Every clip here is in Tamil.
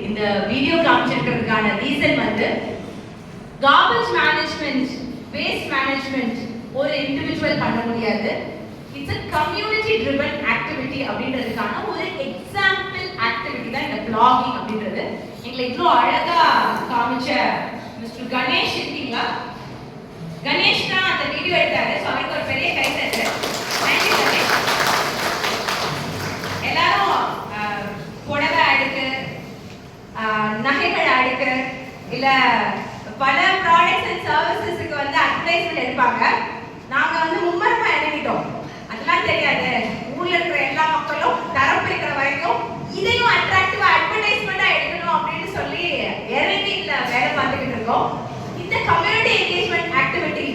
இந்த வீடியோ காமிச்சிருக்கிறதுக்கான ரீசன் வந்து கார்பேஜ் மேனேஜ்மெண்ட், வேஸ்ட் மேனேஜ்மெண்ட் ஒரு இண்டிவிஜுவல் பண்ண முடியாது. It's a community driven activity அப்படின்றதுக்கான ஒரு எக்ஸாம்பிள் ஆக்டிவிட்டி தான் இந்த vlogging அப்படின்றது. எங்களை இவ்வளோ அழகா காமிச்ச மிஸ்டர் கணேஷ் இருக்கீங்களா? கணேஷ் தான் அந்த வீடியோ எடுத்தாரு. ஸோ அவருக்கு ஒரு பெரிய கைத்தட்டு. தேங்க்யூ கணேஷ். எல்லாரும் புடவை அடுக்கு, நகைகள் அடுக்கு, இல்லை பல ப்ராடக்ட்ஸ் அண்ட் சர்வீசஸுக்கு வந்து அட்வர்டைஸ்மெண்ட் எடுப்பாங்க. நாங்கள் வந்து மும்மரமாக இறங்கிட்டோம். அதெல்லாம் தெரியாது. ஊரில் இருக்கிற எல்லா மக்களும் தரம் பிரிக்கிற வரைக்கும் இதையும் அட்ராக்டிவாக அட்வர்டைஸ்மெண்ட்டாக எடுக்கணும் அப்படின்னு சொல்லி இறங்கி இதில் வேலை பார்த்துக்கிட்டு இருக்கோம். இந்த கம்யூனிட்டி என்கேஜ்மெண்ட் ஆக்டிவிட்டி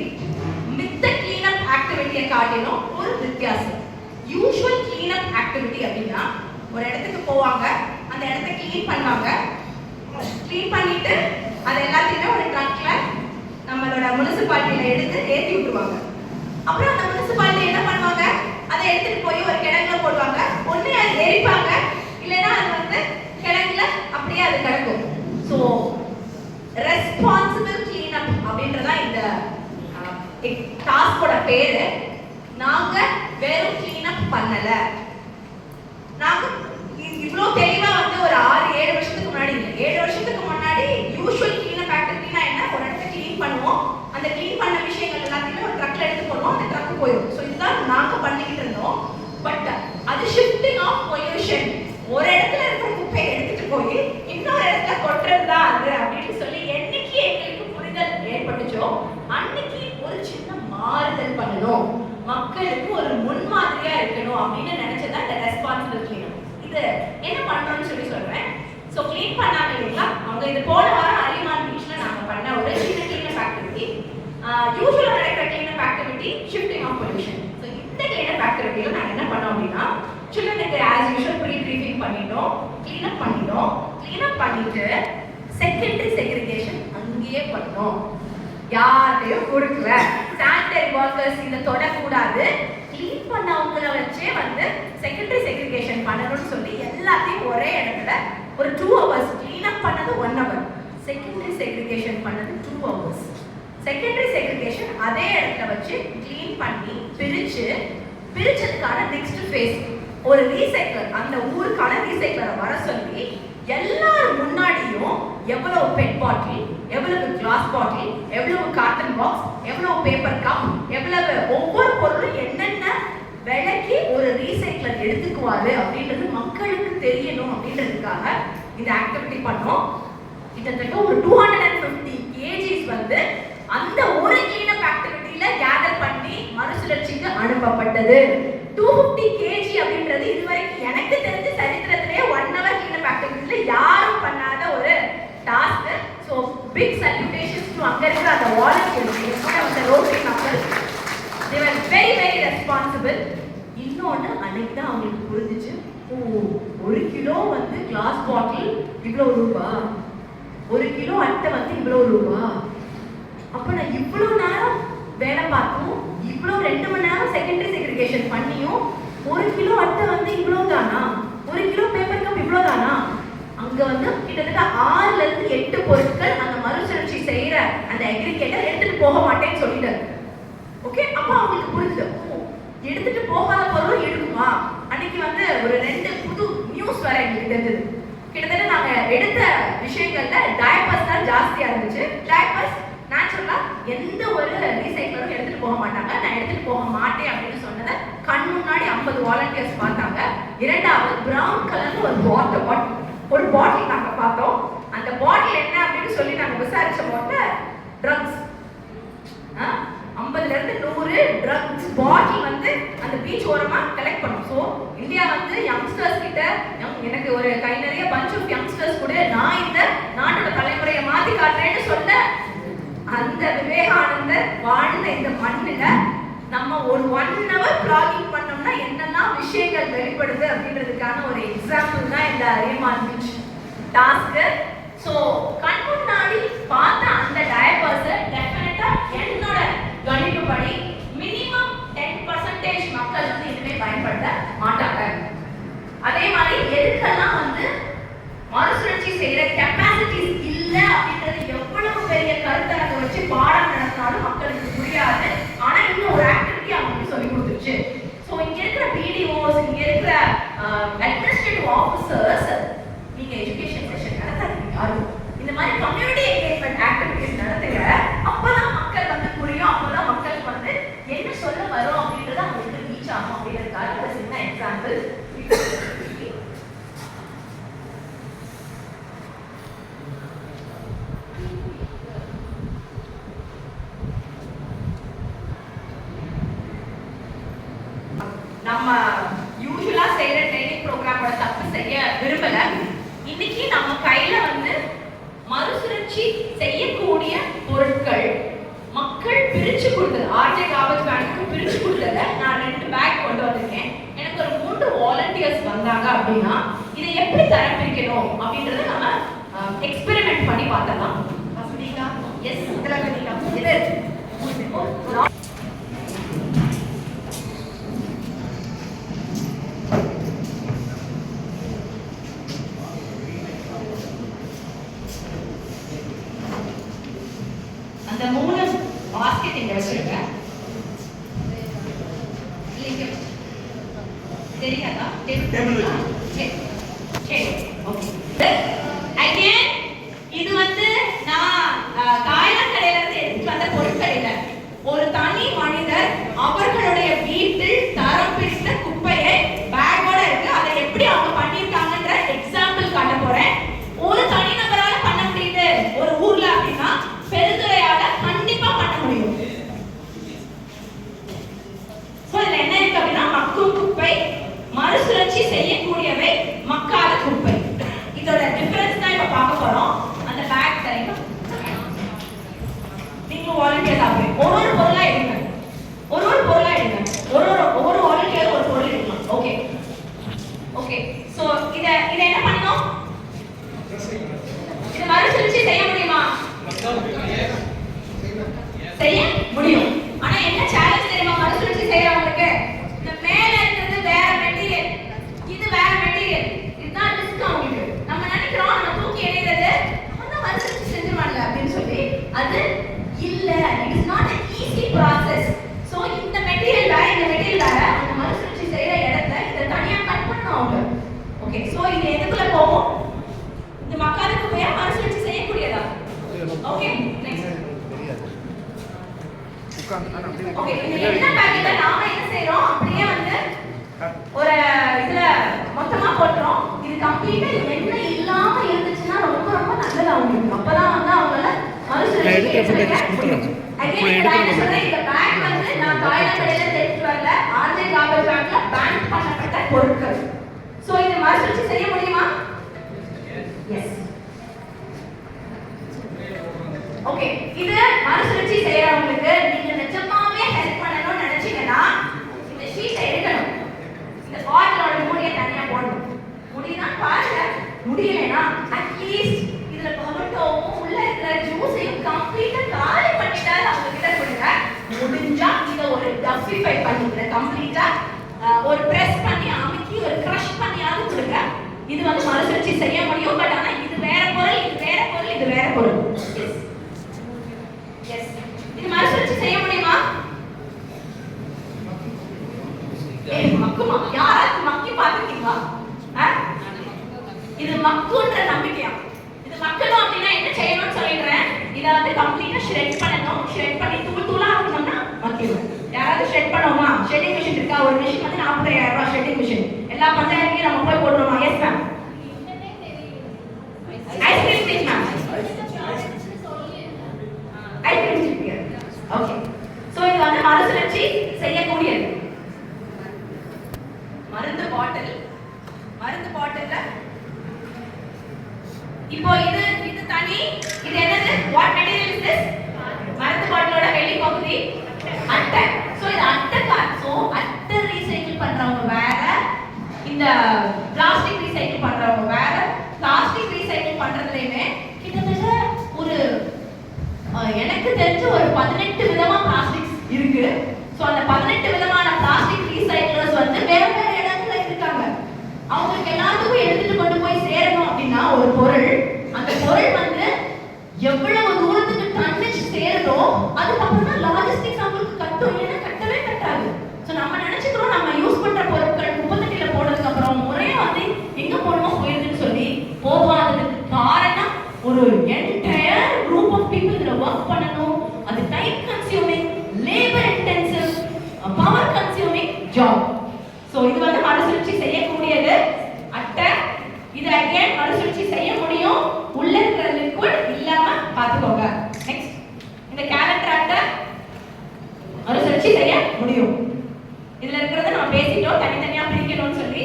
மித்த கிளீனப் ஆக்டிவிட்டியை காட்டிலும் ஒரு வித்தியாசம். யூஷுவல் கிளீனப் ஆக்டிவிட்டி அப்படின்னா ஒரு இடத்துக்கு போவாங்க, அந்த இடத்த கிளீன் பண்ணுவாங்க. கிளீன் பண்ணிட்டு அது எல்லாத்தையுமே ஒரு ட்ரக்ல நம்மளோட முனிசிபாலிட்டியில எடுத்து ஏற்றி விட்டுருவாங்க. அப்புறம் அந்த முனிசிபாலிட்டி என்ன பண்ணுவாங்க, அதை எடுத்துட்டு போய் ஒரு கிடங்குல போடுவாங்க. ஒண்ணு அது எரிப்பாங்க, இல்லைன்னா அது வந்து கிடங்குல அப்படியே அது கிடக்கும். ஸோ ரெஸ்பான்சிபிள் கிளீனப் அப்படின்றதா இந்த டாஸ்கோட பேரு. நாங்க வெறும் கிளீனப் பண்ணல, நாங்க இவ்வளோ தெளிவா வந்து ஒரு 6-7 வருஷத்துக்கு முன்னாடி 7 வருஷத்துக்கு முன்னாடி யூஷுவல் கிளீனப் ஆக்டிவிட்டினா என்ன, ஒரு இடத்த கிளீன் பண்ணுவோம், அந்த கிளீன் பண்ண விஷயங்கள் எல்லாத்தையுமே ஒரு ட்ரக்ல எடுத்து போடுவோம், அந்த ட்ரக் போயிடும். ஸோ இதுதான் நாங்க பண்ணிக்கிட்டு இருந்தோம். பட் அது ஷிஃப்டிங் ஆஃப் பொல்யூஷன். ஒரு இடத்துல இருக்கிற குப்பையை எடுத்துட்டு போய் இன்னொரு இடத்துல கொட்டுறது தான் அது அப்படின்னு சொல்லி என்னைக்கு எங்களுக்கு புரிதல் ஏற்பட்டுச்சோ அன்னைக்கு ஒரு சின்ன மாறுதல் பண்ணணும், மக்களுக்கு ஒரு முன்மாதிரியா இருக்கணும் அப்படின்னு நினைச்சதான் இந்த ரெஸ்பான்சிபிள் கிளீனப். இது என்ன பண்றோம்னு சொல்லி சொல்றேன். ஸோ கிளீன் பண்ணாங்க இல்லைங்களா, அவங்க இது போன வாரம் அரிமான் பீச்ல நாங்க பண்ண ஒரு சின்ன கிளீனப் ஆக்டிவிட்டி. யூஸ்வலா நடக்கிற cleanup activity shifting of pollution. So இந்த கிளீனப் ஆக்டிவிட்டியில நாங்கள் என்ன பண்ணோம் அப்படின்னா, சில்ட்ரனுக்கு ஆஸ் யூஷுவல் ப்ரீ ப்ரீஃபிங் பண்ணிட்டோம், கிளீனப் பண்ணிட்டோம். கிளீனப் பண்ணிட்டு செகண்டரி செக்ரிகேஷன் அங்கேயே பண்ணோம். யார்கிட்டையும் கொடுக்கல, சானிடரி ஒர்க்கர்ஸ் இதை தொடக்கூடாது, கிளீன் பண்ணவங்கள வச்சே வந்து செகண்டரி செக்ரிகேஷன் பண்ணணும்னு சொல்லி எல்லாத்தையும் ஒரே இடத்துல ஒரு 2 hours. கிளீனப் பண்ணது 1 hour, செகண்டரி செக்ரிகேஷன் பண்ணது 2 hours. செகண்டரி செக்ரிகேஷன் அதே இடத்துல வச்சு கிளீன் பண்ணி பிரிச்சதுக்கான நெக்ஸ்ட் ஃபேஸ் ஒரு ரீசைக்ளர், அந்த ஊருக்கான ரீசைக்ளரை வர சொல்லி எல்லாரும் முன்னாடியும் எவ்வளவு பெட் பாட்டில், எவ்வளவு கிளாஸ் பாட்டில், எவ்வளவு காட்டன் பாக்ஸ், எவ்வளவு பேப்பர் கப், எவ்வளவு ஒவ்வொரு பொருளும் என்னென்ன விலைக்கு ஒரு ரீசைக்ளர் எடுத்துக்குவாரு அப்படின்றது மக்களுக்கு தெரியணும் அப்படின்றதுக்காக இந்த ஆக்டிவிட்டி பண்ணோம். கிட்டத்தட்ட ஒரு 250 kgs வந்து அந்த ஒரு கிளீனப் ஆக்டிவிட்டியில கேதர் பண்ணி மறுசுழற்சிக்கு அனுப்பப்பட்டது. 250 kg அப்படின்றது இதுவரைக்கும் எனக்கு தெரிஞ்ச சரித்திரத்திலே 1 hour கிளீனப் ஆக்டிவிட்டியில யாரும் பண்ணாத ஒரு task. So big salutations to அங்க இருக்கிற அந்த வாலண்டியர்ஸ், அந்த ரோட்டரி மக்கள். they were very very responsible. இன்னொன்று அன்னைக்கு தான் அவங்களுக்கு புரிஞ்சிச்சு, ஓ 1 கிலோ வந்து கிளாஸ் பாட்டில் இவ்வளோ ரூபா, 1 கிலோ அட்டை வந்து இவ்வளோ ரூபா. அப்போ நான் இவ்வளோ நேரம் வேலை பார்த்தும், இவ்வளோ 2 மணி நேரம் செகண்டரி செக்ரிகேஷன் பண்ணியும் 1 கிலோ அட்டை வந்து இவ்வளோ தானா, 1 கிலோ பேப்பர் கப் இவ்வளோ தானா. அங்க வந்து கிட்டத்தட்ட 6 to 8 பொருட்கள் அந்த மறுசுழற்சி செய்யற அந்த அக்ரிகேட்டர் எடுத்துட்டு போக மாட்டேன்னு சொல்லிட்டாரு. ஓகே, அப்போ அவங்களுக்கு புரிஞ்சுது, எடுத்துட்டு போகாத பொருளும் இருக்குமா. அன்னைக்கு வந்து ஒரு 2 புது நியூஸ் வர எங்களுக்கு தெரிஞ்சது. கிட்டத்தட்ட நாங்க எடுத்த விஷயங்கள்ல டயப்பர்ஸ் தான் ஜாஸ்தியா இருந்துச்சு. டயப்பர்ஸ் நேச்சுரலா எந்த ஒரு ரீசைக்கிளரும் எடுத்துட்டு போக மாட்டாங்க. நான் எடுத்துட்டு போக மாட்டேன் அப்படின்னு சொன்னதை கண் முன்னாடி 50 வாலண்டியர்ஸ் பார்த்தாங்க. இரண்டாவது பிரவுன் கலர்ல ஒரு பாட்டில் நாங்க பார்த்தோம். அந்த பாட்டில் என்ன அப்படின்னு சொல்லி நாங்க விசாரிச்ச போது ட்ரக்ஸ், 50 to 100 ட்ரக்ஸ் பாட்டில் வந்து அந்த பீச் ஓரமா கலெக்ட் பண்ணோம். ஸோ இந்தியா வந்து யங்ஸ்டர்ஸ் கிட்ட, எனக்கு ஒரு கை நிறைய பஞ்ச் ஆஃப் யங்ஸ்டர்ஸ் கூட நான் இந்த நாட்டோட தலைமுறையை மாத்தி காட்டுறேன்னு சொன்ன அந்த விவேகானந்தர் வாழ்ந்த இந்த மண்ணுல நம்ம ஒரு 1 hour vlogging பண்ணோம்னா என்னெல்லாம் விஷயங்கள் வெளிப்படுது அப்படின்றதுக்கான ஒரு எக்ஸாம்பிள் தான் இந்த அரிமான் பீச் டாஸ்க். ஸோ கண் முன்னாடி பார்த்த அந்த டயப்பர்ஸ் டெஃபினட்டா என்னோட கணிப்புப்படி மினிமம் 10% மக்கள் வந்து இனிமே பயன்படுத்த மாட்டாங்க. அதே மாதிரி எதுக்கெல்லாம் வந்து மறுசுழற்சி செய்யற கெப்பாசிட்டிஸ் இல்ல அப்படின்றது எவ்வளவு பெரிய கருத்தரங்க வச்சு பாடம் நடத்தினாலும் மக்களுக்கு புரியாது. ஆனா இன்னும் ஒரு ஆக்டிவிட்டி அவங்களுக்கு சொல்லி கொடுத்துருச்சு. ஸோ இங்க இருக்கிற பிடிஓஸ், இங்க இருக்கிற அட்மினிஸ்ட்ரேட்டிவ் ஆஃபீஸர்ஸ், நீங்க எஜுகேஷன் செஷன் நடத்தாதீங்க யாரும். இந்த மாதிரி கம்யூனிட்டி என்கேஜ்மெண்ட் ஆக்டிவிட்டிஸ் நடத்துங்க. அப்பதான் மக்கள் வந்து புரியும், அப்பதான் மக்களுக்கு வந்து என்ன சொல்ல வரும் அப்படின்றது அவங்களுக்கு ரீச் ஆகும் அப்படின்றதுக்காக ஒரு சின்ன எக்ஸாம்பிள். நம்ம யூசுவலா செய்யற ட்ரைனிங் ப்ரோக்ராமோட தப்பு செய்ய விரும்பல. இன்னைக்கு நம்ம கையில வந்து மறுசுழற்சி செய்யக்கூடிய பொருட்கள் மக்கள் பிரிச்சு கொடுத்தது, ஆர்ஜே கார்பேஜ் பேங்க்கு பிரிச்சு கொடுத்தத நான் 2 பேக் கொண்டு வந்திருக்கேன். எனக்கு ஒரு 3 வாலண்டியர்ஸ் வந்தாங்க அப்படின்னா இதை எப்படி தரம் பிரிக்கணும் அப்படின்றத நம்ம எக்ஸ்பெரிமெண்ட் பண்ணி பார்த்தலாம். வசதிங்களா? எஸ், இதெல்லாம் இது அந்த 3 பாஸ்கெட் இங்க வச்சிருங்க. தெரியாதா? இது வந்து நான் காய்கறி கடையில இருந்து எடுத்து வந்த பொருட்கள் இல்ல. ஒரு தனி மனிதர் அவர்களுடைய வீட்டில் தரம் பிரித்த குப்பையை பேக்கோட இருக்கு. அதை எப்படி அவங்க பண்ணிருக்காங்கன்ற எக்ஸாம்பிள் காட்ட போறேன். ஒரு தனிநபரால பண்ண முடியுது ஒரு ஊர்ல அப்படின்னா பெருந்துறையால கண்டிப்பா பண்ண முடியும். இதுல என்ன இருக்கு அப்படின்னா மக்கும் குப்பை, மறுசுழற்சி செய்யக்கூடியவை, மக்காத குப்பை. இதோட டிஃபரன்ஸ் தான் இப்ப பார்க்க போறோம். அந்த பேக் சரிங்க, நீங்க வாலண்டியர் ஆகுங்க. ஒரு பொருளா எடுங்க, ஒரு பொருளா எடுங்க. ஒவ்வொரு வாலண்டியர் ஒரு பொருள் எடுக்கலாம். Okay okay. சோ இத என்ன பண்ணணும்? இது மறுசுழற்சி செய்ய முடியுமா? செய்ய முடியும். ஆனா என்ன சேலஞ்ச் தெரியுமா? மறுசுழற்சி செய்யறவங்களுக்கு இந்த மேல இருக்கிறது வேற மெட்டீரியல், இது வேற மெட்டீரியல். இதுதான் ரிஸ்க் அவங்களுக்கு. நம்ம நினைக்கிறோம் நம்ம தூக்கி எறியறது நம்ம மறுசுழற்சி செஞ்சுருவாங்க அப்படின்னு சொல்லி. அது இல்ல, it is not an easy process. So இந்த மெட்டீரியல் வேற, இந்த மெட்டீரியல் வேற. அந்த மறுசுழற்சி செய்யற இடத்தை இத தனியா கட் பண்ணனும் அவங்க. ஓகே. சோ இது எதுக்குள்ள போகும்? இந்த மக்காத குப்பையை மறுசுழற்சி செய்யக்கூடியதா? Okay next. ஓகே, இந்த என்ன பேக்கெட்ல நாம என்ன செய்றோம்? அப்படியே வந்து ஒரு இதுல மொத்தமா போட்றோம். இது கம்ப்ளீட்டா எண்ணெய் இல்லாம இருந்துச்சுன்னா ரொம்ப ரொம்ப நல்லது அவங்களுக்கு. அப்பதான் வந்து அவங்கள மறுசுழற்சி செய்யணும். இந்த பேக் வந்து நான் காய்கறி கடையில எடுத்துட்டு வரல, ஆர்ஜே கார்பேஜ் பேக்ல பேங்க் பண்ணப்பட்ட பொருட்கள். சோ இது மறுசுழற்சி செய்ய முடியுமா? எஸ். ஓகே, இது மறுசுழற்சி செய்யறவங்களுக்கு நீங்க நிஜமாவே ஹெல்ப் பண்ணணும்னு நினைச்சீங்கன்னா இந்த ஷீட்டை எடுக்கணும். இந்த பாட்டிலோட மூடியை தனியா போடணும். முடியுதா பாருங்க. முடியலைன்னா அட்லீஸ்ட் இதுல டொமேட்டோவும் உள்ள இருக்கிற ஜூஸையும் கம்ப்ளீட்டா காலி பண்ணிட்டா அவங்க கிட்ட கொடுங்க. முடிஞ்சா இதை ஒரு டஃபிஃபை பண்ணிக்கிற கம்ப்ளீட்டா ஒரு பிரஸ் பண்ணி அமுக்கி ஒரு கிரஷ் பண்ணியாவது கொடுங்க. இது வந்து மறுசுழற்சி செய்ய முடியும். பட் ஆனா இது வேற பொருள், இது வேற பொருள், இது வேற பொருள். எஸ், இது மறுசுழற்சி செய்ய முடியுமா? மக்குமா? யாராவது மக்கி பார்த்துருக்கீங்களா? இது மக்குன்ற நம்பிக்கையா? இது மக்கணும் அப்படின்னா என்ன செய்யணும்னு சொல்லிடுறேன். இதை வந்து கம்ப்ளீட்டா ஷ்ரெட் பண்ணணும். ஷ்ரெட் பண்ணி தூள் தூளா ஆகணும்னா மக்கிடும். யாராவது ஷ்ரெட் பண்ணுவோமா? ஷ்ரெட்டிங் மிஷின் இருக்கா? ஒரு மிஷின் வந்து 45,000 ரூபாய் ஷ்ரெட்டிங் மிஷின். எல்லா பஞ்சாயத்துலையும் நம்ம போய் போடுறோமா? Yes ma'am. Ice cream stick ma'am. Ice cream stick. Okay. So இது வந்து மறுசுழற்சி செய்யக்கூடியது. மருந்து பாட்டில், மருந்து பாட்டில்ல இப்போ இது தனி, இது என்னது? What material is this? மருந்து பாட்டிலோட வெளி பகுதி அட்டை. சோ இது அட்டை கார். சோ அட்டை ரீசைக்கிள் பண்றவங்க வேற, இந்த பிளாஸ்டிக் ரீசைக்கிள் பண்றவங்க வேற. பிளாஸ்டிக் ரீசைக்கிள் பண்றதுலயுமே கிட்டத்தட்ட ஒரு எனக்கு தெரிஞ்ச ஒரு 18 விதமா பிளாஸ்டிக்ஸ் இருக்கு. சோ அந்த 18 விதமான பிளாஸ்டிக் ரீசைக்கிளர்ஸ் வந்து வேற வேற இடங்கள்ல இருக்காங்க. அவங்களுக்கு எல்லாத்துக்கும் எடுத்துட்டு கொண்டு போய் சேரணும் அப்படின்னா ஒரு பொருள் எவ்வளவு தூரத்துக்கு டன்னேஜ் சேருதோ அதுக்கப்புறம் தான் லாஜிஸ்டிக்ஸ் அவங்களுக்கு கட்டும், இல்லைன்னா கட்டவே கட்டாது. ஸோ நம்ம நினைச்சுக்கிறோம் நம்ம யூஸ் பண்ற பொருட்கள் குப்பத்தட்டியில போனதுக்கு அப்புறம் முறையா வந்து எங்க போடணுமோ போயிருதுன்னு சொல்லி போகாததுக்கு காரணம் ஒரு என்டையர் குரூப் ஆஃப் பீப்புள் இதுல ஒர்க் பண்ணணும். அது time consuming, labour intensive, power consuming job. So இது வந்து மறுசுழற்சி செய்யக்கூடியது அட்டை. இது அகைன் மறுசுழற்சி செய்ய முடியும், உள்ள இருக்கிற லிக்விட் இல்லாம பாத்துக்கோங்க. நெக்ஸ்ட், இந்த கேலண்டர் அட்டை மறுசுழற்சி செய்ய முடியும். இதுல இருக்கிறத நம்ம பேசிட்டோம், தனித்தனியா பிரிக்கணும்னு சொல்லி.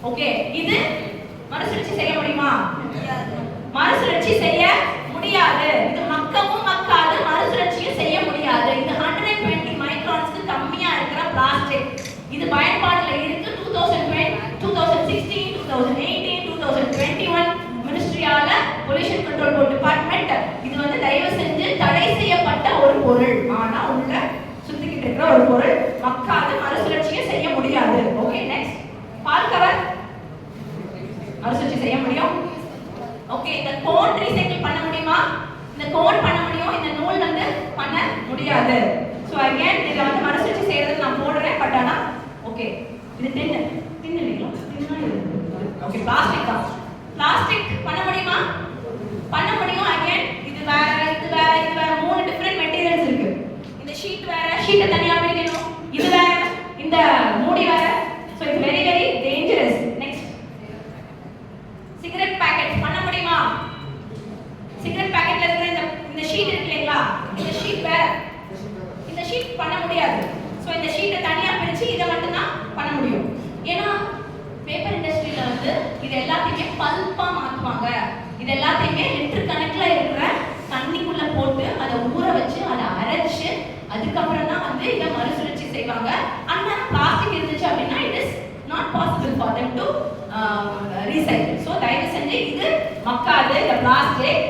ஓகே, இது மறுசுழற்சி செய்ய முடியுமா? மறுசுழற்சி செய்ய முடியாது. இது மக்கவும் மக்காது, மறுசுழற்சியும் செய்ய முடியாது. இது 120 மைக்ரான்ஸ்க்கு கம்மியா இருக்கிற பிளாஸ்டிக். இது பயன்பாட்டுல இருக்கு. 2020, 2016, 2018, 2021 மினிஸ்ட்ரியால பொல்யூஷன் கண்ட்ரோல் போர்ட் டிபார்ட்மெண்ட் இது வந்து தயவு செஞ்சு தடை செய்யப்பட்ட ஒரு பொருள். ஆனா உள்ள சுத்திக்கிட்டு இருக்கிற ஒரு பொருள், மக்காது, மறுசுழற்சியும் செய்ய முடியாது. ஓகே, நெக்ஸ்ட், பால் கவர் மறுசுழற்சி செய்ய முடியும். ஓகே, இந்த கோன் ரீசைக்கிள் பண்ண முடியுமா? இந்த கோன் பண்ண முடியும், இந்த நூல் வந்து பண்ண முடியாது. சோ அகைன் இத வந்து மறுசுழற்சி செய்யறது நான் போடுறேன். பட் ஆனா ஓகே, இது டின்னு இல்லையா? டின்னா இது. ஓகே, பிளாஸ்டிக் தான். பிளாஸ்டிக் பண்ண முடியுமா? பண்ண முடியும். அகைன் இது வேற, இது வேற, இது வேற, மூணு டிஃபரண்ட் மெட்டீரியல்ஸ் இருக்கு. இந்த ஷீட் வேற, ஷீட்டை தனியா பிரிக்கணும். இது வேற, இந்த மூடி வேற. So it's very very dangerous. Next, cigarette packet பண்ண முடியுமா? சிகரெட் பாக்கெட்ல இருக்கிற இந்த ஷீட் இருக்கு இல்லையா? இந்த ஷீட் வேற, இந்த ஷீட் பண்ண முடியாது. சோ இந்த ஷீட்டை தனியா பிரிச்சு இத மட்டும் தான் பண்ண முடியும். ஏன்னா பேப்பர் இண்டஸ்ட்ரியில வந்து இது எல்லாத்தையுமே பல்பா மாத்துவாங்க. இது எல்லாத்தையுமே லிட்டர் கணக்குல இருக்கிற தண்ணிக்குள்ள போட்டு அதை ஊற வச்சு அதை அரைச்சு அதுக்கப்புறம் தான் வந்து இதை மறுசுழற்சி செய்வாங்க. ஆனா பிளாஸ்டிக் இருந்துச்சு அப்படின்னா it is not possible for them to recycle. So தயவு செஞ்சு இது மக்காது. இந்த பிளாஸ்டிக்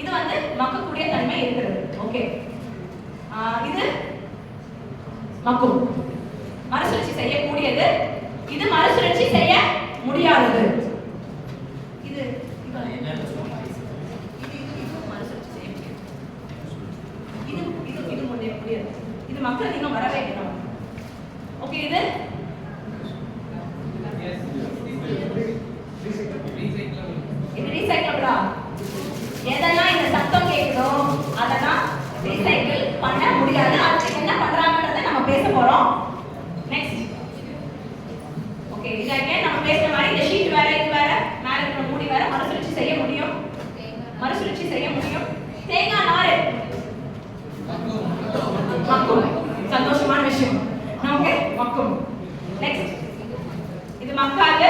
இது வந்து மக்கக்கூடிய தன்மை இருக்கிறது. ஓகே, இது மக்கும், மறுசுழற்சி செய்யக்கூடியது. இது மறுசுழற்சி செய்ய முடியாதது. இது மறுசுழற்சி செய்ய முடியாது. இது முடியாது. இது மக்கள் நீங்க வர வைக்கணும். ஓகே, இது ரீசைக்கிளபிளா? எதெல்லாம் இந்த சத்தம் கேக்குதோ அதெல்லாம் ரீசைக்கிள் பண்ண முடியாது. அதுக்கு என்ன பண்றாங்கன்றதை நம்ம பேச போறோம். நெக்ஸ்ட், ஓகே, இது அகைன் நம்ம பேசுற மாதிரி இந்த ஷீட் வேற, இது வேற, மேல இருக்கிற மூடி வேற, மறுசுழற்சி செய்ய முடியும். மறுசுழற்சி செய்ய முடியும். தேங்காய் நார் மக்கும், சந்தோஷமான விஷயம். ஓகே, மக்கும். நெக்ஸ்ட், இது மக்காது,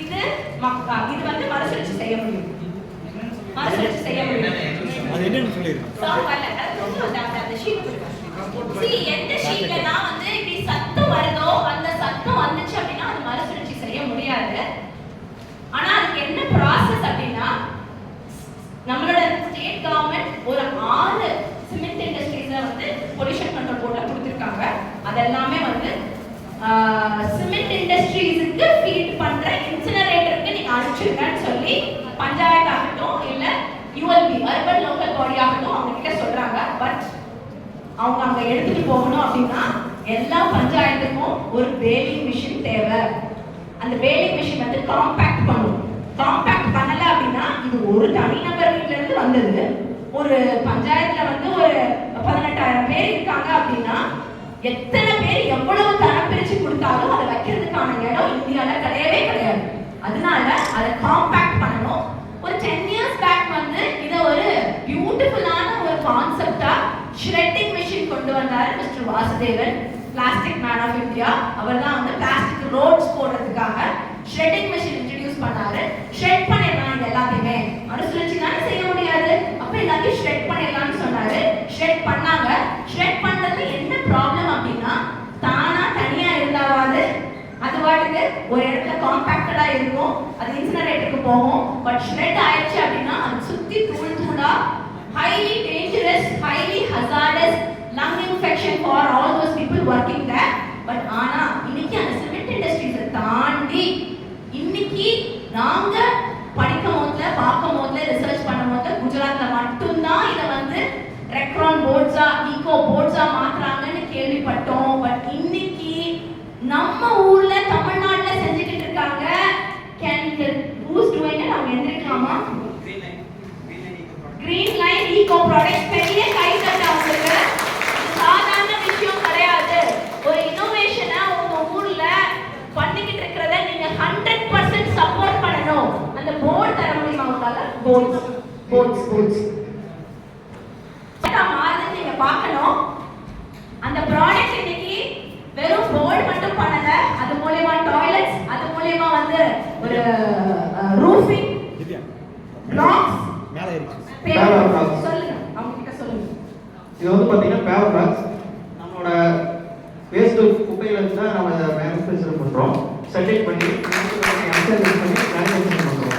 இது மக்கா. இது வந்து மறுசுழற்சி செய்ய முடியும். மறுசுழற்சி செய்ய முடியும். அது என்னன்னு சொல்லிரு. சாவல்ல அந்த ஷீட் see எந்த ஷீட்ல நான் வந்து இப்படி சத்தம் வருதோ அந்த சத்தம் வந்துச்சு அப்படினா அது மறுசுழற்சி செய்ய முடியாது. ஆனா அதுக்கு என்ன process அப்படினா நம்மளோட ஸ்டேட் கவர்மெண்ட் ஒரு 6 சிமெண்ட் இண்டஸ்ட்ரீஸ்ல வந்து பொல்யூஷன் கண்ட்ரோல் போர்ட்ல கொடுத்திருக்காங்க. அதெல்லாம் வந்து சிமெண்ட் இண்டஸ்ட்ரீஸ்க்கு ஃபீட் பண்ற இன்சினரேட்டருக்கு நீங்க அனுப்பிச்சிருக்கன்னு சொல்லி பஞ்சாயத்து ஆகட்டும் இல்ல ULB அர்பன் லோக்கல் பாடி ஆகட்டும் அவங்க கிட்ட சொல்றாங்க. பட் அவங்க அங்க எடுத்துட்டு போகணும் அப்படின்னா எல்லா பஞ்சாயத்துக்கும் ஒரு பேலிங் மிஷின் தேவை. அந்த பேலிங் மிஷின் வந்து காம்பாக்ட் பண்ணும். காம்பாக்ட் பண்ணல அப்படின்னா இது ஒரு தனிநபர் வீட்ல இருந்து வந்தது. ஒரு பஞ்சாயத்துல வந்து ஒரு 18,000 பேர் இருக்காங்க அப்படின்னா எத்தனை பேர் எவ்வளவு தரம் பிரிச்சு கொடுத்தாலும் அதை வைக்கிறதுக்கான இடம் இந்தியால கிடையவே கிடையாது. அதனால அதை காம்பாக்ட் பண்ணணும். ஒரு 10 years பேக் வந்து இத ஒரு பியூட்டிஃபுல்லான ஒரு கான்செப்டா ஷ்ரெட்டிங் மிஷின் கொண்டு வந்தாரு mister Vasudevan, plastic man of India. அவர் தான் வந்து பிளாஸ்டிக் ரோட்ஸ் போடுறதுக்காக ஷ்ரெட்டிங் மிஷின் இன்ட்ரோடியூஸ் பண்ணாரு. ஷ்ரெட் பண்ணிடலாம் இது எல்லாத்தையுமே, மறுசுழற்சி தானே செய்ய முடியாது, அப்ப எல்லாத்தையும் ஷ்ரெட் பண்ணிடலாம்னு சொன்னாரு. ஷ்ரெட் பண்ணாங்க. ஷ்ரெட் பண்றது என்ன ப்ராப்ளம் அப்படின்னா தானா தனியா இருந்தாவது அது வாட்டுக்கு ஒரு இடத்துல காம்பாக்டடா இருக்கும், அது இன்சினரேட்டருக்கு போகும். பட் ஷ்ரெட் ஆயிடுச்சு அப்படின்னா அது சுத்தி தூள் தூளா highly dangerous, highly hazardous, lung infection for all those people working there. But ஆனா இன்னைக்கு அந்த சிமெண்ட் இண்டஸ்ட்ரீஸை தாண்டி இன்னைக்கு நாங்க படிக்கும் போதுல பார்க்கும் போதுல எலக்ட்ரான் போர்ட்ஸா ஈகோ போர்ட்ஸா மாத்துறாங்கன்னு கேள்விப்பட்டோம். பட் இன்னைக்கு நம்ம ஊர்ல தமிழ்நாட்டுல செஞ்சுக்கிட்டு இருக்காங்க. Can whose doing it? அவங்க எந்திரிக்கலாமா? கிரீன் லைன் ஈகோ ப்ராடக்ட் பெரிய கைதட்ட அவங்களுக்கு. சாதாரண விஷயம் கிடையாது. ஒரு இன்னோவேஷனை உங்க ஊர்ல பண்ணிக்கிட்டு இருக்கிறத நீங்க 100% சப்போர்ட் பண்ணணும். அந்த போர்டு தர முடியுமா உங்களால? போர்ட்ஸ் மாறுது நீங்க பார்க்கணும். அந்த ப்ராடக்ட் இன்னைக்கு வெறும் போர்டு மட்டும் பண்ணல, அது மூலமா டாய்லெட்ஸ், அது மூலமா வந்து ஒரு ரூஃபிங் பிளாக்ஸ் மேல இருக்கு. சொல்லுங்க, அவங்க கிட்ட சொல்லுங்க. இது வந்து பாத்தீங்கன்னா பேவர் பிளாக்ஸ். நம்மளோட வேஸ்ட் குப்பையில இருந்து தான் நம்ம இதை மேனுஃபேக்சர் பண்றோம். செட்டில் பண்ணி மேனுஃபேக்சர் பண்றோம்.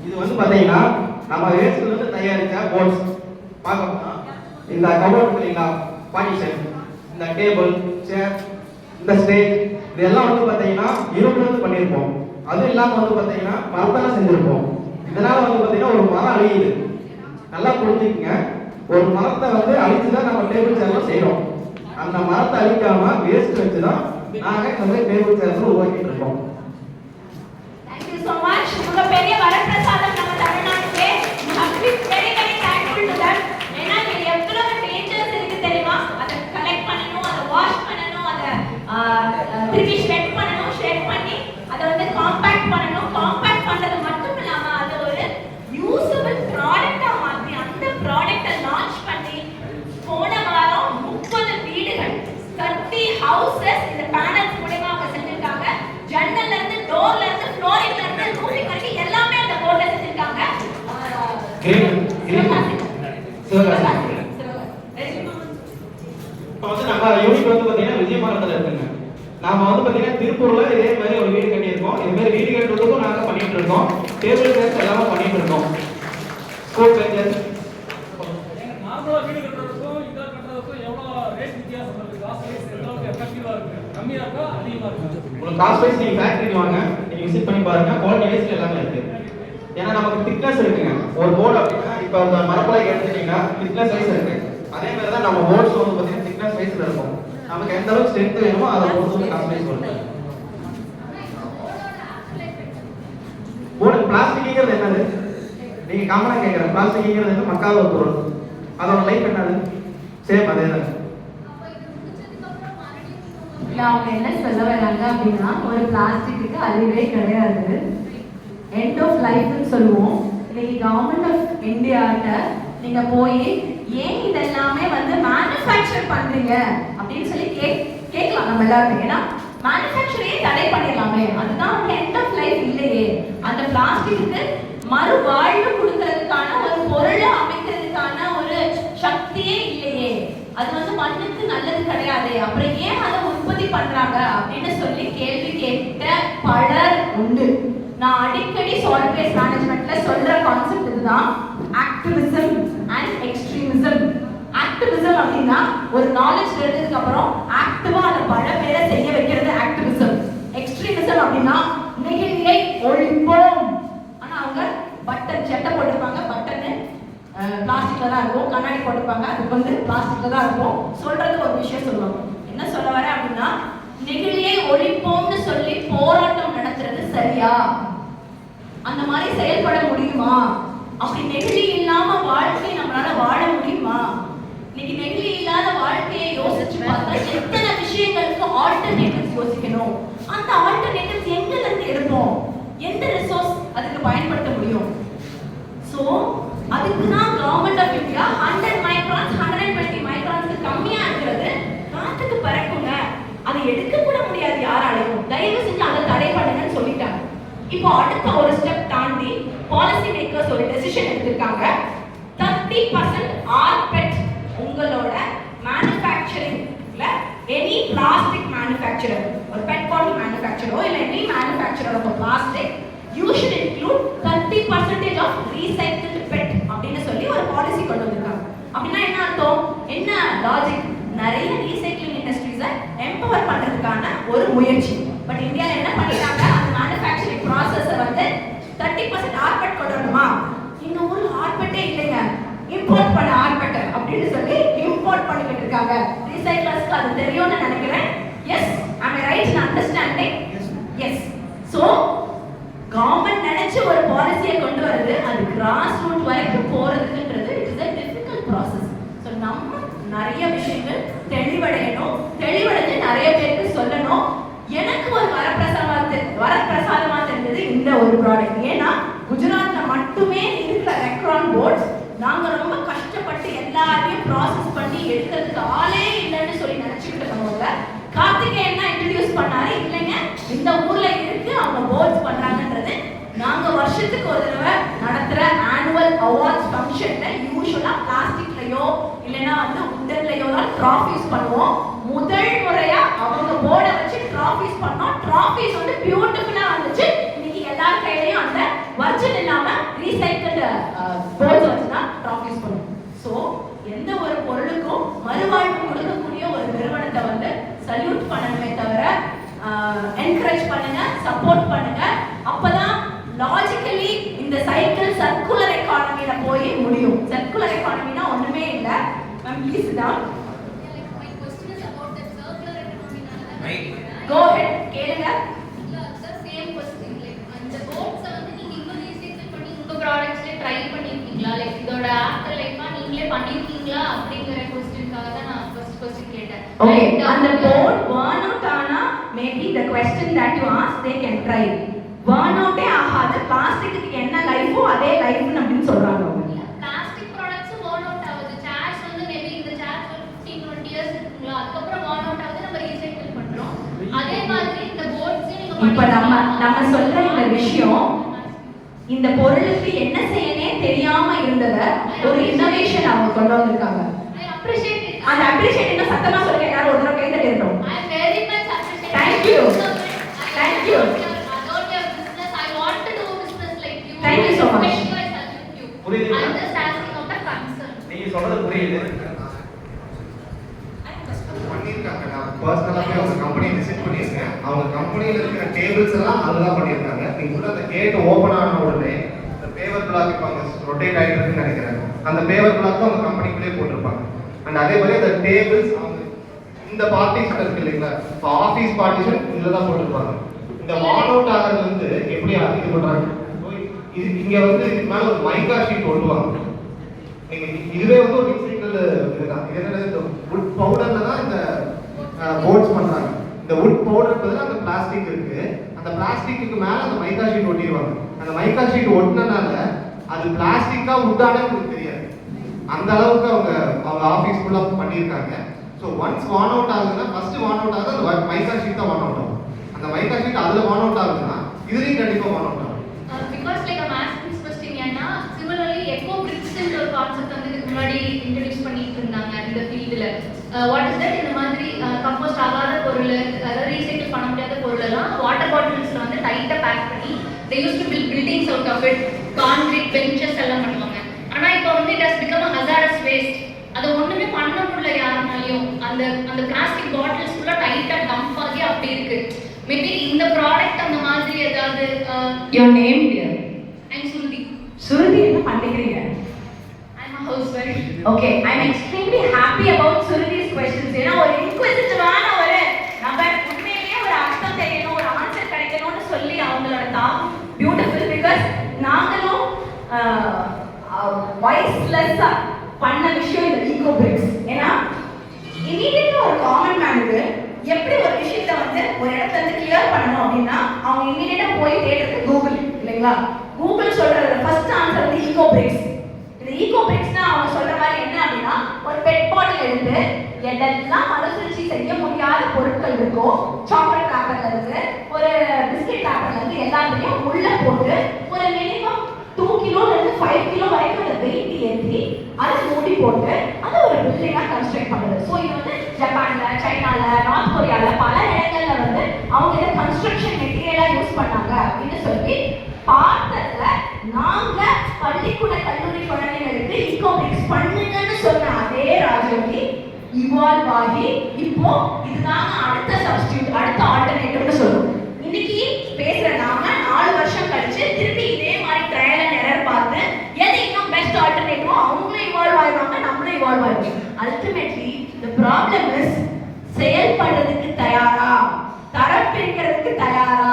இது வந்து பாத்தீங்கன்னா நம்ம வேஸ்ட்ல இருந்து தயாரிச்ச போர்ட்ஸ். பார்க்கணும்னா இந்த கபோர்ட் இல்லைங்களா, பார்ட்டிஷன், இந்த டேபிள், சேர், இந்த ஸ்டேஜ், இதெல்லாம் வந்து பாத்தீங்கன்னா இரும்புல இருந்து பண்ணியிருப்போம். அதுவும் இல்லாம வந்து பாத்தீங்கன்னா மரத்தால செஞ்சிருப்போம். இதனால வந்து பாத்தீங்கன்னா ஒரு மரம் அழியுது. நல்லா புரிஞ்சுக்கங்க, ஒரு மரத்தை வந்து அழிச்சுதான் நம்ம டேபிள் சேர்லாம் செய்யறோம். அந்த மரத்தை அழிக்காம வேஸ்ட் வச்சுதான் நாங்க இந்த மாதிரி டேபிள் சேர்ஸ் உருவாக்கிட்டு இருக்கோம். Thank you so much. உங்க பெரிய வரப்பிரசாதம் நம்ம தமிழ்நாட்டுக்கு. very very thankful to them. ஏன்னா நீங்க எவ்வளவு டேஞ்சர்ஸ் இருக்கு தெரியுமா? அதை கலெக்ட் பண்ணணும், அதை வாஷ் பண்ணணும், அதை திருப்பி ஷ்ரெட் பண்ணணும், ஷ்ரெட் பண்ணி அதை வந்து காம்பாக்ட் பண்ணணும். காம்பாக்ட் பண்றது மட்டும் இல்லாம அதை ஒரு யூசபிள் ப்ராடக்ட்டா மாத்தி அந்த ப்ராடக்ட்டை லான்ச் பண்ணி போன வாரம் 30 வீடுகள் 30 ஹவுசஸ் இந்த பேனல்ஸ் மூலமா அவங்க செஞ்சிருக்காங்க. ஜன்னல்ல இருந்து டோர்ல இருந்து ஃப்ளோரிங்ல இருந்து ரூஃபிங் வரைக்கும் எல்லாமே அந்த போர்ட்ல செஞ்சிருக்காங்க. இப்போ வந்து நம்ம யூனிட் வந்து பாத்தீங்கன்னா விஜயமங்கலத்துல இருக்குங்க. நாம வந்து பாத்தீங்கன்னா திருப்பூர்ல இதே மாதிரி ஒரு வீடு கட்டியிருக்கோம். இது மாதிரி வீடு கட்டுறதுக்கும் நாங்க பண்ணிட்டு இருக்கோம். டேபிள் சேர்ஸ் எல்லாமே பண்ணிட்டு இருக்கோம். ஸ்கூல் பெஞ்சஸ் நார்மலா வீடு கட்டுறதுக்கும் இத கட்டுறதுக்கும் எவ்வளவு ரேட் வித்தியாசம் இருக்கு? காஸ்ட் வைஸ் எவ்வளவு எஃபெக்டிவா இருக்கு? கம்மியா இருக்கா அதிகமா இருக்கா? உங்களுக்கு காஸ்ட் வைஸ் நீங்க ஃபேக்டரிக்கு வாங்க, நீங்க விசிட் பண்ணி பாருங்க. குவாலிட்டி வைஸ்ல எல்லாமே இருக்கு. ஏன்னா நமக்கு திக்னஸ் இருக்குங்க. ஒரு போர்டு அப்படின்னா இப்போ அந்த மரப்பலகை எடுத்துட்டீங்கன்னா திக்னஸ் வைஸ் இருக்கு. அதே மாதிரி தான் நம்ம போர்ட்ஸ் வந்து பாத்தீங்கன்னா திக்னஸ் வைஸ்ல இருக்கும். நமக்கு எந்த அளவுக்கு ஸ்ட்ரென்த் வேணுமோ அதை பொறுத்து காஸ்ட் வைஸ் வரும். போர்டு பிளாஸ்டிக்ங்கிறது என்னது? நீங்க காமனா கேக்குற பிளாஸ்டிக்ங்கிறது என்ன? மக்காத ஒரு பொருள். அதோட லைஃப் என்னது? சேம் அதே தான். அவங்க என்ன சொல்ல வராங்க அப்படின்னா, ஒரு பிளாஸ்டிக்கு அழிவே கிடையாது, எண்ட் ஆஃப் லைஃப்னு சொல்லுவோம். இன்னைக்கு கவர்மெண்ட் ஆஃப் இந்தியாட்ட நீங்க போய் ஏன் இதெல்லாமே வந்து மேனுஃபேக்சர் பண்றீங்க அப்படின்னு சொல்லி கேட்கலாம் நம்ம எல்லாருமே. ஏன்னா மேனுஃபேக்சரையே தடை பண்ணிடலாமே, அதுதான் எண்ட் ஆஃப் லைஃப் இல்லையே. அந்த பிளாஸ்டிக்கு மறுவாழ்வு கொடுக்கறதுக்கான ஒரு பொருளை அமைக்கிறதுக்கான ஒரு சக்தியே இல்லையே, அது வந்து மண்ணுக்கு நல்லது கிடையாது, அப்புறம் ஏன் அதை உற்பத்தி பண்றாங்க அப்படின்னு சொல்லி கேள்வி கேட்ட பலர் உண்டு. நான் அடிக்கடி சாலிட் வேஸ்ட் மேனேஜ்மெண்ட்ல சொல்ற கான்செப்ட் இதுதான், ஆக்டிவிசம் அண்ட் எக்ஸ்ட்ரீமிசம். ஆக்டிவிசம் அப்படின்னா ஒரு நாலேஜ் தெரிஞ்சதுக்கு அப்புறம் ஆக்டிவா அந்த பல பேரை செய்ய வைக்கிறது ஆக்டிவிசம். எக்ஸ்ட்ரீமிசம் அப்படின்னா நெகிழியை ஒழிப்போம். ஆனா அவங்க பட்டன் சட்டை போட்டிருப்பாங்க, பட்டன்னு பிளாஸ்டிக்ல தான் இருக்கும், கண்ணாடி போட்டிருப்பாங்க, அதுக்கு வந்து பிளாஸ்டிக்ல தான் இருக்கும். சொல்றது ஒரு விஷயம் சொல்லுவாங்க. என்ன சொல்ல வர அப்படின்னா, நெகிழியை ஒழிப்போம்னு சொல்லி போராட்டம் நடத்துறது சரியா? அந்த மாதிரி செயல்பட முடியுமா? அப்படி நெகிழி இல்லாம வாழ்க்கையை நம்மளால வாழ முடியுமா? இன்னைக்கு நெகிழி இல்லாத வாழ்க்கையை யோசிச்சு பார்த்தா எத்தனை விஷயங்களுக்கு ஆல்டர்னேட்டிவ்ஸ் யோசிக்கணும். அந்த ஆல்டர்னேட்டிவ்ஸ் எங்கல இருந்து எடுப்போம்? எந்த ரிசோர்ஸ் அதுக்கு பயன்படுத்த முடியும்? சோ அதுக்கு தான் கவர்மெண்ட் ஆஃப் இந்தியா 100 மைக்ரான்ஸ் 120 மைக்ரான்ஸ்க்கு கம்மியா இருக்கிறது காத்துக்கு பறக்குங்க, அதை எடுக்க கூட முடியாது யாராலையும், தயவு செஞ்சு அதை தடை பண்ணுங்கன்னு சொல்லிட்டாங்க. இப்போ அடுத்த ஒரு ஸ்டெப் தாண்டி பாலிசி மேக்கர்ஸ் ஒரு டெசிஷன் எடுத்திருக்காங்க. 30% ஆர்பெட் உங்களோட மேனுஃபேக்சரிங்ல எனி பிளாஸ்டிக் மேனுஃபேக்சரர், ஒரு பெட் பாட்டில் மேனுஃபேக்சரோ இல்ல any manufacturer of plastic you should include 30% of recycled PET அப்படின்னு சொல்லி ஒரு பாலிசி கொண்டு வந்திருக்காங்க. அப்படின்னா என்ன அர்த்தம், என்ன லாஜிக்? நிறைய ரீசைக்ளிங் இண்டஸ்ட்ரீஸை எம்பவர் பண்றதுக்கான ஒரு முயற்சி. பட் இந்தியாவில் என்ன பண்ணிட்டாங்க, அந்த மேனுஃபேக்சரிங் ப்ராசஸை வந்து 30% ஆர்பெட் கொண்டு வரணுமா? இந்த ஊர் ஆர்பெட் மார்க்கெட்டே இல்லைங்க, இம்போர்ட் பண்ண ஆரம்பிட்டேன் அப்படின்னு சொல்லி இம்போர்ட் பண்ணிக்கிட்டு இருக்காங்க. ரீசைக்லர்ஸ்க்கு அது தெரியும்னு நினைக்கிறேன். Yes, am I right in understanding? Yes. So government நினைச்சு ஒரு பாலிசியை கொண்டு வருது, அது கிராஸ் ரூட் வரைக்கும் போறதுக்குன்றது இட்ஸ் a difficult process. ஸோ நம்ம நிறைய விஷயங்கள் தெளிவடையணும், தெளிவடைஞ்சு நிறைய பேருக்கு சொல்லணும். எனக்கு ஒரு வரப்பிரசாதமா தெரிஞ்சது இந்த ஒரு ப்ராடக்ட். ஏன்னா குஜராத்ல மட்டுமே இருக்கிற ரெக்ரான் போர்ட்ஸ் நாங்க ரொம்ப கஷ்டப்பட்டு எல்லாரையும் ப்ராசஸ் பண்ணி எடுக்கிறதுக்கு ஆளே இல்லைன்னு சொல்லி நினைச்சுக்கிட்டு இருக்கவங்க கார்த்திகேயன் தான் இன்ட்ரடியூஸ் பண்ணாரு. இல்லைங்க, இந்த ஊர்ல இருக்கு, அவங்க போர்ட்ஸ் பண்றாங்கன்றது. நாங்க வருஷத்துக்கு ஒரு தடவை நடத்துற ஆனுவல் அவார்ட்ஸ் ஃபங்க்ஷன்ல யூசுவலா பிளாஸ்டிக்லயோ இல்லைன்னா வந்து உட்டன்லயோ தான் ட்ராஃபிஸ் பண்ணுவோம். முதல் முறையா அவங்க போர்டை வச்சு ட்ராஃபிஸ் பண்ணோம். ட்ராஃபிஸ் வந்து பியூட்டிஃபுல்லா வந்துச்சு. இன்னைக்கு எல்லார் கையிலையும் அந்த வர்ஜின் இல்லாம ரீசைக்கிள்டு போர்ட்ஸ் வச்சு தான் ட்ராஃபிஸ் பண்ணுவோம். ஸோ எந்த ஒரு பொருளுக்கும் மறுவாழ்வு கொடுக்கக்கூடிய ஒரு நிறுவனத்தை வந்து சல்யூட் பண்ணணுமே தவிர என்கரேஜ் பண்ணுங்க, சப்போர்ட் பண்ணுங்க. அப்பதான் லாஜிக்கலி இந்த சைக்கிள் சர்க்குலர் எக்கானமில போய் முடியும். சர்க்குலர் எக்கானமினா ஒண்ணுமே இல்ல. Ma'am please down. My question is about the circular economy. Go ahead, கேளுங்க. The same question. Like அந்த boats வந்து நீங்க இன்னும் ரீசைக்கிள் பண்ணி உங்க ப்ராடக்ட்ஸ்ல ட்ரை பண்ணிருக்கீங்களா? லைக் இதோட ஆஃப்டர் லைஃபா நீங்களே பண்ணிருக்கீங்களா அப்படிங்கற क्वेश्चनக்காக தான் நான் ஃபர்ஸ்ட் क्वेश्चन கேட்டேன். Okay, அந்த boat burn out ஆனா maybe the question that you ask they can try. burn out ஆகாது. பிளாஸ்டிக்கு என்ன லைஃபோ அதே லைஃப் அப்படின்னு சொல்றாங்க அவங்க. பிளாஸ்டிக் ப்ராடக்ட்ஸ் burn out ஆகுது. சேர்ஸ் வந்து மேபி இந்த சேர்ஸ் 15-20 இயர்ஸ் இருக்குங்களா, அதுக்கப்புறம் burn out ஆகுது, நம்ம ரீசைக்கிள் பண்றோம். அதே மாதிரி இந்த போட்ஸ் நீங்க இப்ப நம்ம சொல்ற இந்த விஷயம், இந்த பொருளுக்கு என்ன செய்யனே தெரியாம இருந்தத ஒரு இன்னோவேஷன் அவங்க கொண்டு வந்திருக்காங்க. I appreciate it. அந்த அப்ரிஷியேட் சத்தமா சொல்லுங்க, எல்லாரும் ஒரு தடவை கை தட்டிட்டோம். I am very much appreciate. Thank you. Thank you. About your business, I want to do business like you. Thank you so much. Thank you, I salute you. புரியுதுங்களா? I'm just asking out of concern. நீங்க சொல்றது புரியுது. பண்ணியிருக்காங்க. நான் பர்சனலாகவே அவங்க கம்பெனியை விசிட் பண்ணியிருக்கேன். அவங்க கம்பெனியில் இருக்கிற டேபிள்ஸ் எல்லாம் அதுதான் பண்ணியிருக்காங்க. நீங்கள் கூட அந்த கேட் ஓப்பன் ஆன உடனே இந்த பேவர் பிளாக் இப்போ அவங்க ரொட்டேட் ஆகிட்டு இருக்குன்னு நினைக்கிறேன். அந்த பேவர் பிளாக் அவங்க கம்பெனிக்குள்ளேயே போட்டிருப்பாங்க. அண்ட் அதே மாதிரி அந்த டேபிள்ஸ் அவங்க இந்த பார்ட்டிஷன் இருக்கு இல்லைங்களா, இப்போ ஆஃபீஸ் பார்ட்டிஷன் இதில் தான் போட்டிருப்பாங்க. இந்த வான் அவுட் ஆகிறது வந்து எப்படி இது பண்ணுறாங்க, இது இங்கே வந்து இதுக்கு மேலே ஒரு மைக்கா ஷீட் ஒட்டுவாங்க. இதுவே வந்து ஒரு ரீசைக்கிள் இதுதான். இது என்னது, இந்த வுட் பவுடர்ல தான் இந்த போர்ட்ஸ் பண்றாங்க. இந்த வுட் பவுடர் பதிலாக அந்த பிளாஸ்டிக் இருக்கு. அந்த பிளாஸ்டிக்கு மேல அந்த மைக்கா ஷீட் ஒட்டிடுவாங்க. அந்த மைக்கா ஷீட் ஒட்டினனால அது பிளாஸ்டிக்கா வுட்டானே உங்களுக்கு தெரியாது. அந்த அளவுக்கு அவங்க ஆஃபீஸ் ஃபுல்லா பண்ணியிருக்காங்க. ஸோ ஒன்ஸ் வான் அவுட் ஆகுதுன்னா ஃபர்ஸ்ட் வான் அவுட் ஆகுது அந்த மைக்கா ஷீட் தான் வான் அவுட் ஆகும். அந்த மைக்கா ஷீட் அதுல வான் அவுட் ஆகுதுன்னா இதுலயும் கண்டிப்பா வான் அவுட் ஆகும். Because like I'm asking this question ஏன்னா similarly eco bricks ன்ற ஒரு கான்செப்ட் வந்து இதுக்கு முன்னாடி இன்ட்ரோ듀ஸ் பண்ணிட்டு இருந்தாங்க இந்த ஃபீல்ட்ல. வாட் இஸ் தட், இந்த மாதிரி கம்போஸ்ட் ஆகாத பொருள், அதாவது ரீசைக்கிள் பண்ண முடியாத பொருள் எல்லாம் வாட்டர் பாட்டில்ஸ்ல வந்து டைட்டா பேக் பண்ணி they used to build buildings out of it, concrete benches எல்லாம் பண்ணுவாங்க. ஆனா இப்போ வந்து it has become a hazardous waste. அது ஒண்ணுமே பண்ண முடியல யாருனாலையும். அந்த பிளாஸ்டிக் பாட்டில்ஸ் ஃபுல்லா டைட்டா டம்ப் ஆகி அப்படி இருக்கு. மேபி இந்த ப்ராடக்ட் அந்த மாதிரி ஏதாவது your name dear? I'm Suruthi. சுருதி என்ன பண்ணிக்கிறீங்க? I'm a housewife. Okay, I'm extremely happy about Suruthi's questions. ஏன்னா ஒரு இன்குவிசிட்டிவான ஒரு நபர், உண்மையிலேயே ஒரு அர்த்தம் தெரியணும், ஒரு ஆன்சர் கிடைக்கணும்னு சொல்லி அவங்களோட தாட் பியூட்டிஃபுல். பிகாஸ் நாங்களும் வாய்ஸ்லெஸ்ஸா பண்ண விஷயம் இந்த ஈகோ பிரிக்ஸ். ஏன்னா இமீடியட்டா ஒரு காமன் மேனுக்கு எப்படி ஒரு விஷயத்த வந்து ஒரு இடத்துல இருந்து கிளியர் பண்ணணும் அப்படின்னா அவங்க இமீடியட்டா போய் தேடுறது கூகுள் இல்லைங்களா. கூகுள் சொல்ற ஃபர்ஸ்ட் ஆன்சர் வந்து ஈகோ பிரிக்ஸ். இந்த ஈகோ பிரிக்ஸ்னா அவங்க சொல்ற மாதிரி என்ன அப்படின்னா, ஒரு பெட் பாட்டில் எடுத்து எதெல்லாம் மறுசுழற்சி செய்ய முடியாத பொருட்கள் இருக்கோ, சாக்லேட் ராப்பர்ல இருந்து ஒரு பிஸ்கெட் ராப்பர்ல இருந்து எல்லாத்தையும் உள்ள போட்டு ஒரு மினிமம் 2 கிலோல இருந்து 5 கிலோ வரைக்கும் அந்த வெயிட் ஏற்றி அதை மூடி போட்டு அதை ஒரு பில்டிங்கா கன்ஸ்ட்ரக்ட் பண்ணுது. ஸோ இது வந்து ஜப்பான்ல, சைனால, நார்த் கொரியால பல இடங்கள்ல வந்து அவங்க இதை கன்ஸ்ட்ரக்ஷன் மெட்டீரியலா யூஸ் பண்ணாங்க அப்படின்னு சொல்லி பார்த்ததுல நாங்க பள்ளிக்கூட கல்லூரி குழந்தைகளுக்கு ஈகோ பிரிக்ஸ் பண்ணுங்கன்னு சொன்ன அதே ராஜயோகி இவால்வ் ஆகி இப்போ இதுதாங்க அடுத்த சப்ஸ்டியூட், அடுத்த ஆல்டர்னேட்டிவ்னு சொல்லுவோம். இன்னைக்கு பேசுற நாம 4 வருஷம் கழிச்சு திருப்பி இதே மாதிரி ட்ரையல் அண்ட் எரர் பார்த்து எது இன்னும் பெஸ்ட் ஆல்டர்னேட்டிவ் சால்வ் ஆகும். அல்டிமேட்லி the problem is செயல்படுறதுக்கு தயாரா, தரம் பிரிக்கிறதுக்கு தயாரா,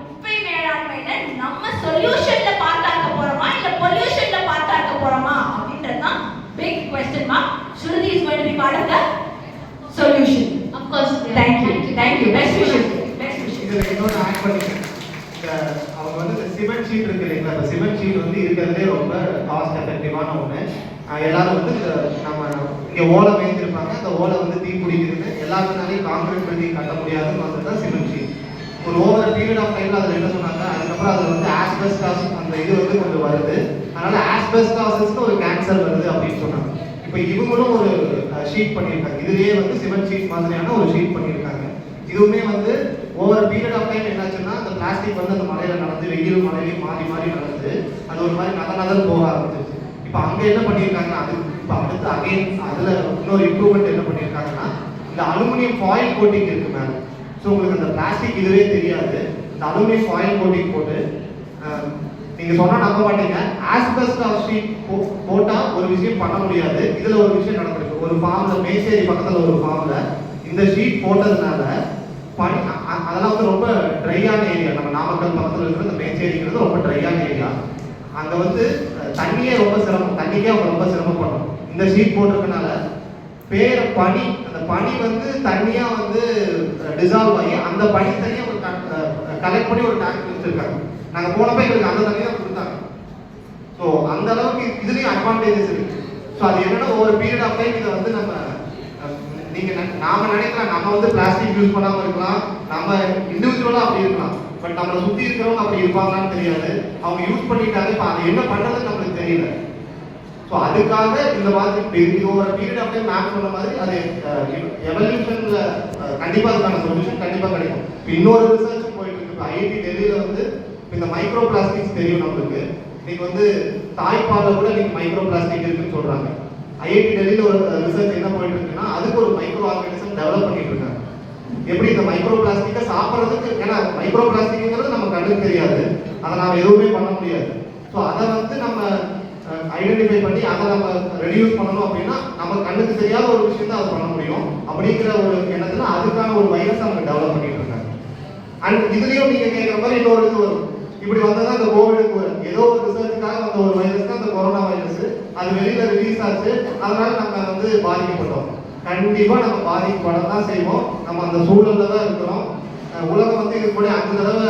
குப்பை மேலாண்மையில நம்ம சொல்யூஷன்ல பார்த்தாக்க போறோமா இல்ல பொல்யூஷன்ல பார்த்தாக்க போறோமா அப்படின்றதுதான் big question mark. Shruti is going to be part of the solution. Of course. Thank you. Best wishes. இதுல இன்னொரு ஆட் பண்ணிக்கிறேன். அவங்க வந்து இந்த சிமெண்ட் ஷீட் இருக்கு இல்லைங்களா, இந்த சிமெண்ட் ஷீட் வந்து இருக்கிறதுலே ரொம்ப காஸ்ட் எஃபெக்டிவான ஒன்று. எல்லாரும் வந்து நம்ம இங்கே ஓலை மேய்ஞ்சிருப்பாங்க, அந்த ஓலை வந்து தீ பிடிக்குதுன்னு எல்லாத்துனாலையும் கான்கிரீட் பில்டிங் கட்ட முடியாதுன்னு வந்து தான் சிமெண்ட் ஷீட். ஒரு ஓவர் பீரியட் ஆஃப் டைம்ல அதில் என்ன சொன்னாங்க, அதுக்கப்புறம் அதில் வந்து ஆஸ்பெஸ்டாஸ் அந்த இது வந்து கொஞ்சம் வருது, அதனால ஆஸ்பெஸ்டாஸ்க்கு ஒரு கேன்சர் வருது அப்படின்னு சொன்னாங்க. இப்போ இவங்களும் ஒரு ஷீட் பண்ணியிருக்காங்க, இதுலேயே வந்து சிமெண்ட் ஷீட் மாதிரியான ஒரு ஷீட் பண்ணியிருக்காங்க. இதுவுமே வந்து ஓவர் பீரியட் ஆஃப் டைம் என்னாச்சுன்னா அந்த பிளாஸ்டிக் வந்து அந்த மலையில நடந்து வெயில் மலையிலையும் மாறி மாறி நடந்து அது ஒரு மாதிரி நகர் போக ஆரம்பிச்சிருச்சு. இப்போ அங்கே என்ன பண்ணியிருக்காங்க, அது இப்போ அடுத்து அகைன் அதில் இன்னொரு இம்ப்ரூவ்மெண்ட் என்ன பண்ணியிருக்காங்கன்னா இந்த அலுமினியம் ஃபாயில் கோட்டிங் இருக்கு மேலே. ஸோ உங்களுக்கு அந்த பிளாஸ்டிக் இதுவே தெரியாது, இந்த அலுமினியம் ஃபாயில் கோட்டிங் போட்டு நீங்கள் சொன்னால் நம்ப மாட்டீங்க, ஆஸ்பெஸ்டாஸ் ஷீட் போட்டால் ஒரு விஷயம் பண்ண முடியாது. இதில் ஒரு விஷயம் நடந்திருக்கு. ஒரு ஃபார்மில் மேச்சேரி பக்கத்தில் ஒரு ஃபார்மில் இந்த ஷீட் போட்டதுனால பனி அதெல்லாம் வந்து ரொம்ப ட்ரையான ஏரியா. நம்ம நாமக்கல் பக்கத்தில் இருக்கிற இந்த மேச்சேரிங்கிறது ரொம்ப ட்ரையான ஏரியா. அங்கே வந்து தண்ணியே ரொம்ப சிரமம், தண்ணிக்கே அவங்க ரொம்ப சிரமப்படும். இந்த ஷீட் போட்டிருக்கனால பேர பனி, அந்த பனி வந்து தண்ணியாக வந்து டிசால்வ் ஆகி அந்த பனி தண்ணியை ஒரு கலெக்ட் பண்ணி ஒரு டேங்க் வச்சுருக்காங்க. நாங்கள் போனப்போ எங்களுக்கு அந்த தண்ணி தான் கொடுத்தாங்க. ஸோ அந்த அளவுக்கு இதுலேயும் அட்வான்டேஜஸ் இருக்கு. ஸோ அது என்னன்னா ஒரு பீரியட் ஆஃப் டைம் இதை வந்து நம்ம நாம நினைக்கலாம் நம்ம வந்து பிளாஸ்டிக் யூஸ் பண்ணாம இருக்கலாம், நம்ம இண்டிவிஜுவலா அப்படி இருக்கலாம், பட் நம்மளை சுத்தி இருக்கிறவங்க அப்படி இருப்பாங்களான்னு தெரியாது. அவங்க யூஸ் பண்ணிட்டாங்க, இப்போ அதை என்ன பண்றதுன்னு நம்மளுக்கு தெரியல. ஸோ அதுக்காக இந்த மாதிரி ஒரு பீரியட் ஆஃப் டைம் மேம் சொன்ன மாதிரி அது எவல்யூஷன்ல கண்டிப்பா அதுக்கான சொல்யூஷன் கண்டிப்பா கிடைக்கும். இப்போ இன்னொரு ரிசர்ச் போயிட்டு இருக்கு. இப்போ ஐஐடி டெல்லியில வந்து இந்த மைக்ரோ பிளாஸ்டிக்ஸ் தெரியும் நம்மளுக்கு. இன்னைக்கு வந்து தாய்ப்பாலில் கூட இன்னைக்கு மைக்ரோ பிளாஸ்டிக் இருக்குன்னு சொல்றாங்க. ஐஐடி டெல்லியில் ஒரு ரிசர்ச் என்ன போயிட்டு இருக்குன்னா அதுக்கு ஒரு மைக்ரோ ஆர்கானிசம் டெவலப் பண்ணிட்டு இருக்காங்க. எப்படி இந்த மைக்ரோ பிளாஸ்டிக்கை சாப்பிட்றதுக்கு, ஏன்னா மைக்ரோ பிளாஸ்டிக்ங்கிறது நம்ம கண்ணுக்கு தெரியாது, அதை நாம் எதுவுமே பண்ண முடியாது. ஸோ அதை வந்து நம்ம ஐடென்டிஃபை பண்ணி அதை நம்ம ரெடியூஸ் பண்ணணும் அப்படின்னா நம்ம கண்ணுக்கு தெரியாத ஒரு விஷயம் தான் அது பண்ண முடியும். அப்படிங்கிற ஒரு எண்ணத்துல அதுக்கான ஒரு வைரஸ் அவங்க டெவலப் பண்ணிட்டு இருக்காங்க. அண்ட் இதுலயும் நீங்க கேட்குற மாதிரி இன்னொரு இது வரும். இப்படி வந்ததான் இந்த கோவிடுக்கு ஏதோ ஒரு ரிசர்ச்சுக்காக வந்த ஒரு வைரஸ் தான் இந்த கொரோனா வைரஸ். அது வெளியில ரிலீஸ் ஆச்சு, அதனால நம்ம வந்து பாதிக்கப்பட்டோம். கண்டிப்பா நம்ம பாதிக்கப்பட தான் செய்வோம். நம்ம அந்த சூழல்ல தான் இருக்கிறோம். உலகம் வந்து இதுக்கு கூட 5 தடவை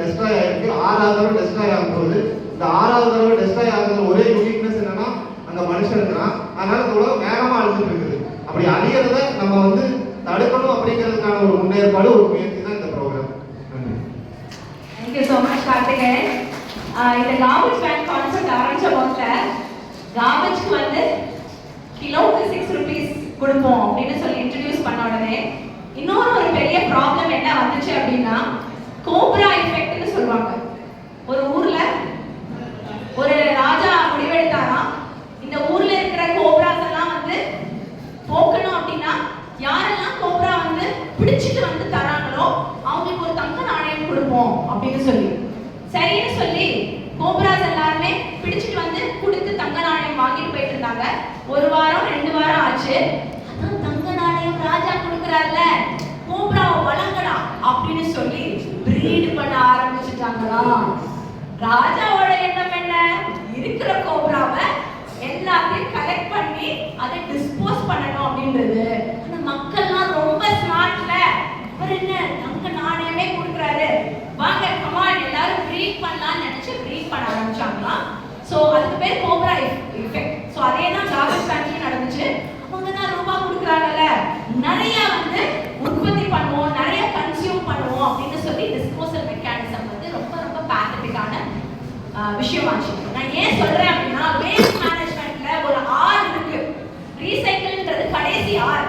டெஸ்ட்ராய் ஆயிருக்கு, 6வது தடவை டெஸ்ட்ராய் ஆகும் போது இந்த 6வது தடவை டெஸ்ட்ராய் ஆகுற ஒரே யூனிக்னஸ் என்னன்னா அங்க மனுஷன் இருக்கிறான். அதனால இந்த உலகம் வேகமா அழிஞ்சிட்டு இருக்குது. அப்படி அழியறத நம்ம வந்து தடுக்கணும் அப்படிங்கிறதுக்கான ஒரு முன்னேற்பாடு, ஒரு முயற்சி தான் இந்த program. Thank you so much, Karthikeyan. இந்த garbage van concept ஆரம்பிச்ச போதுல garbage வந்து கிலோவுக்கு 6 rupees கொடுப்போம் அப்படின்னு சொல்லி இன்ட்ரோடியூஸ் பண்ண உடனே இன்னொரு ஒரு பெரிய ப்ராப்ளம் என்ன வந்துச்சு அப்படின்னா கோப்ரா எஃபெக்ட்னு சொல்லுவாங்க. ஒரு ஊர்ல ஒரு ராஜா முடிவெடுத்தாராம், இந்த ஊர்ல இருக்கிற கோப்ராஸ் எல்லாம் வந்து போக்கணும் அப்படின்னா யாரெல்லாம் கோப்ரா வந்து பிடிச்சிட்டு வந்து தராங்களோ அவங்களுக்கு ஒரு தங்க நாணயம் கொடுப்போம் அப்படின்னு சொல்லி, சரின்னு சொல்லி கோப்ராஸ் எல்லாருமே பிடிச்சிட்டு வந்து கொடுத்து தங்க நாணயம் வாங்கிட்டு போயிட்டு இருந்தாங்க. 1 வாரம் 2 வாரம் ஆச்சு. அதான் தங்க நாணயம் ராஜா கொடுக்குறாருல, கோப்ராவை வளங்கடா அப்படின்னு சொல்லி பிரீட் பண்ண ஆரம்பிச்சுட்டாங்களாம். ராஜாவோட எண்ணம் என்ன, இருக்கிற கோப்ராவை எல்லாத்தையும் கலெக்ட் பண்ணி அதை டிஸ்போஸ் பண்ணணும் அப்படின்றது. ஆனா மக்கள்லாம் ரொம்ப ஸ்மார்ட்ல, அவர் என்ன தங்க நாணயமே கொடுக்குறாரு, வாங்க கமான் எல்லாரும் பிரீட் பண்ணலாம்னு நினைச்சு பிரீட் பண்ண ஆரம்பிச்சாங்களாம். ஸோ அதுக்கு பேர் கோப்ரா எஃபெக்ட். ஸோ அதே தான் ஜார்ஜ் பேங்க்லயும் நடந்துச்சு. அவங்க தான் ரூபாய் கொடுக்குறாங்கல்ல, நிறைய வந்து உற்பத்தி பண்ணுவோம், நிறைய கன்சியூம் பண்ணுவோம் அப்படின்னு சொல்லி டிஸ்போசல் மெக்கானிசம் வந்து ரொம்ப ரொம்ப பேத்தட்டிக்கான விஷயமாச்சு. நான் ஏன் சொல்றேன் அப்படின்னா வேஸ்ட் மேனேஜ்மெண்ட்ல ஒரு ஆர் இருக்கு. ரீசைக்கிள்ன்றது கடைசி R,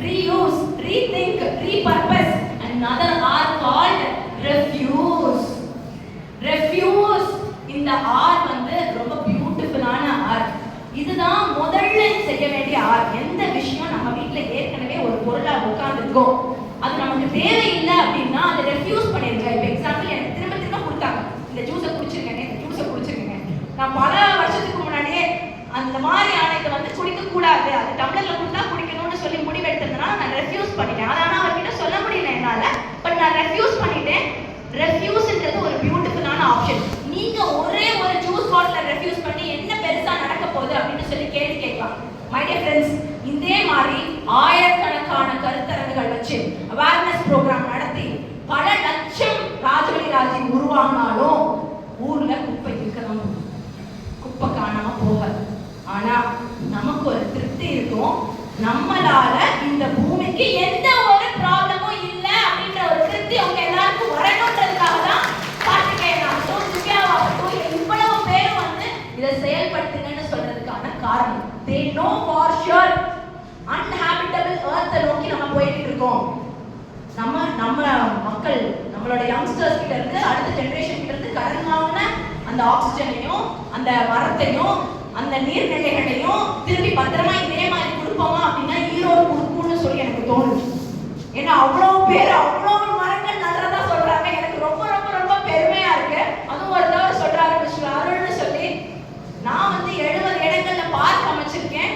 reuse, rethink, repurpose. another R called refuse. refuse இந்த R வந்து ரொம்ப பியூட்டிஃபுல்லான R. இதுதான் முதல்ல செய்ய வேண்டிய R. எந்த விஷயம் நம்ம வீட்ல ஏற்கனவே ஒரு பொருளா உட்கார்ந்துருக்கோம், அது நமக்கு தேவையில்லை அப்படின்னா அதை ரெஃப்யூஸ் பண்ணிருங்க. இப்போ எக்ஸாம்பிள் எனக்கு திரும்ப திரும்ப கொடுத்தாங்க, இந்த ஜூஸை குடிச்சிருக்கேங்க, இந்த ஜூஸை குடிச்சிருக்கேங்க. நான் பல வருஷத்துக்கு முன்னாடியே அந்த மாதிரியான ரெஃப்யூஸ்ன்றது ஒரு பியூட்டிஃபுல்லான ஆப்ஷன். நீங்க ஒரே ஒரு ஜூஸ் பாட்டில ரெஃப்யூஸ் பண்ணி என்ன பெருசா நடக்க போகுது அப்படின்னு சொல்லி கேள்வி கேட்கலாம். மை டியர் ஃப்ரெண்ட்ஸ், இதே மாதிரி ஆயிரக்கணக்கான கருத்தரங்குகள் வச்சு அவேர்னஸ் ப்ரோக்ராம் நடத்தி பல லட்சம் ராஜவழி ராஜ்யம் உருவானாலும் ஊர்ல குப்பை இருக்கலாம், குப்பை காணாம போகாது. ஆனா நமக்கு ஒரு திருப்தி இருக்கும், நம்மளால இந்த பூமிக்கு எந்த ஒரு ப்ராப்ளமும் இல்லை அப்படின்ற ஒரு திருப்தி அவங்க எல்லாருக்கும் வரணுன்றதுக்காக தான் கார்த்திகேயனாகட்டும் திவ்யாவாகட்டும் இவ்வளவு பேரும் வந்து இதை செயல்படுத்துங்கன்னு சொல்றதுக்கான காரணம். they know for sure uninhabitable earth நோக்கி நம்ம போயிட்டு இருக்கோம். நம்ம மக்கள் நம்மளோட யங்ஸ்டர்ஸ் கிட்ட இருந்து அடுத்த ஜெனரேஷன் கிட்ட இருந்து கடன் வாங்கின அந்த ஆக்சிஜனையும் அந்த மரத்தையும் அந்த நீர்நிலைகளையும் திருப்பி பத்திரமா இதே மாதிரி கொடுப்போமா அப்படின்னா ஈரோடு கொடுக்கும்னு சொல்லி எனக்கு தோணுது. ஏன்னா அவ்வளவு பேர் அவ்வளவு மரங்கள் நடுறதா சொல்றாங்க. எனக்கு ரொம்ப ரொம்ப ரொம்ப பெருமையா இருக்கு. அதுவும் ஒரு தடவை சொல்றாரு மிஸ்டர் அருள்னு சொல்லி, நான் வந்து 70 இடங்கள்ல பார்க் அமைச்சிருக்கேன்.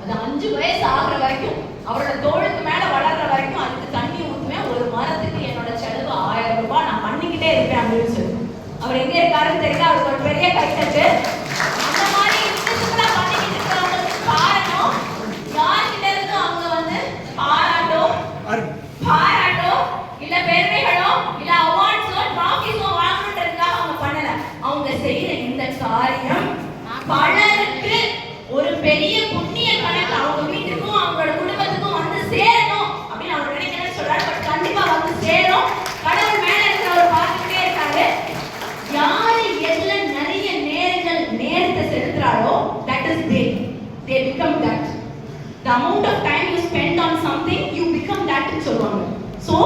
அது 5 வயசு ஆகுற வரைக்கும் அவரோட தோளுக்கு மேல வளர்ற வரைக்கும் அதுக்கு தண்ணி ஊற்றுவேன். ஒரு மரத்துக்கு என்னோட செலவு 1000 ரூபாய் நான் பண்ணிக்கிட்டே இருப்பேன் அப்படின்னு சொல்லி. அவர் எங்க இருக்காருன்னு தெரியல, அவருக்கு ஒரு பெரிய கைத்தட்டு. அந்த மாதிரி இன்ட்ரெஸ்டா பண்ணிக்கிட்டு இருக்கிறவங்களுக்கு காரணம் யார்கிட்ட இருந்து அவங்க வந்து பாராட்டோ இல்ல பெருமைகளோ இல்ல அவார்ட்ஸோ டிராஃபிஸோ வாங்கணுன்றதுக்காக அவங்க பண்ணல. அவங்க செய்யற இந்த காரியம் பலருக்கு ஒரு பெரிய புண்ணிய கணக்கு அவங்க வீட்டுக்கும் அவங்களோட குடும்பத்துக்கும் வந்து சேரணும் அப்படின்னு அவர் நினைக்கிறேன்னு சொல்றாரு. பட் கண்டிப்பா வந்து சேரும். கடவுள் மேல இருக்கிறவர் பார்த்துக்கிட்டே இருக்காரு. யாரு எதுல நிறைய நேரத்தை செலுத்துறாரோ that is they become that. The amount of time you spend on something you become that ன்னு சொல்லுவாங்க. So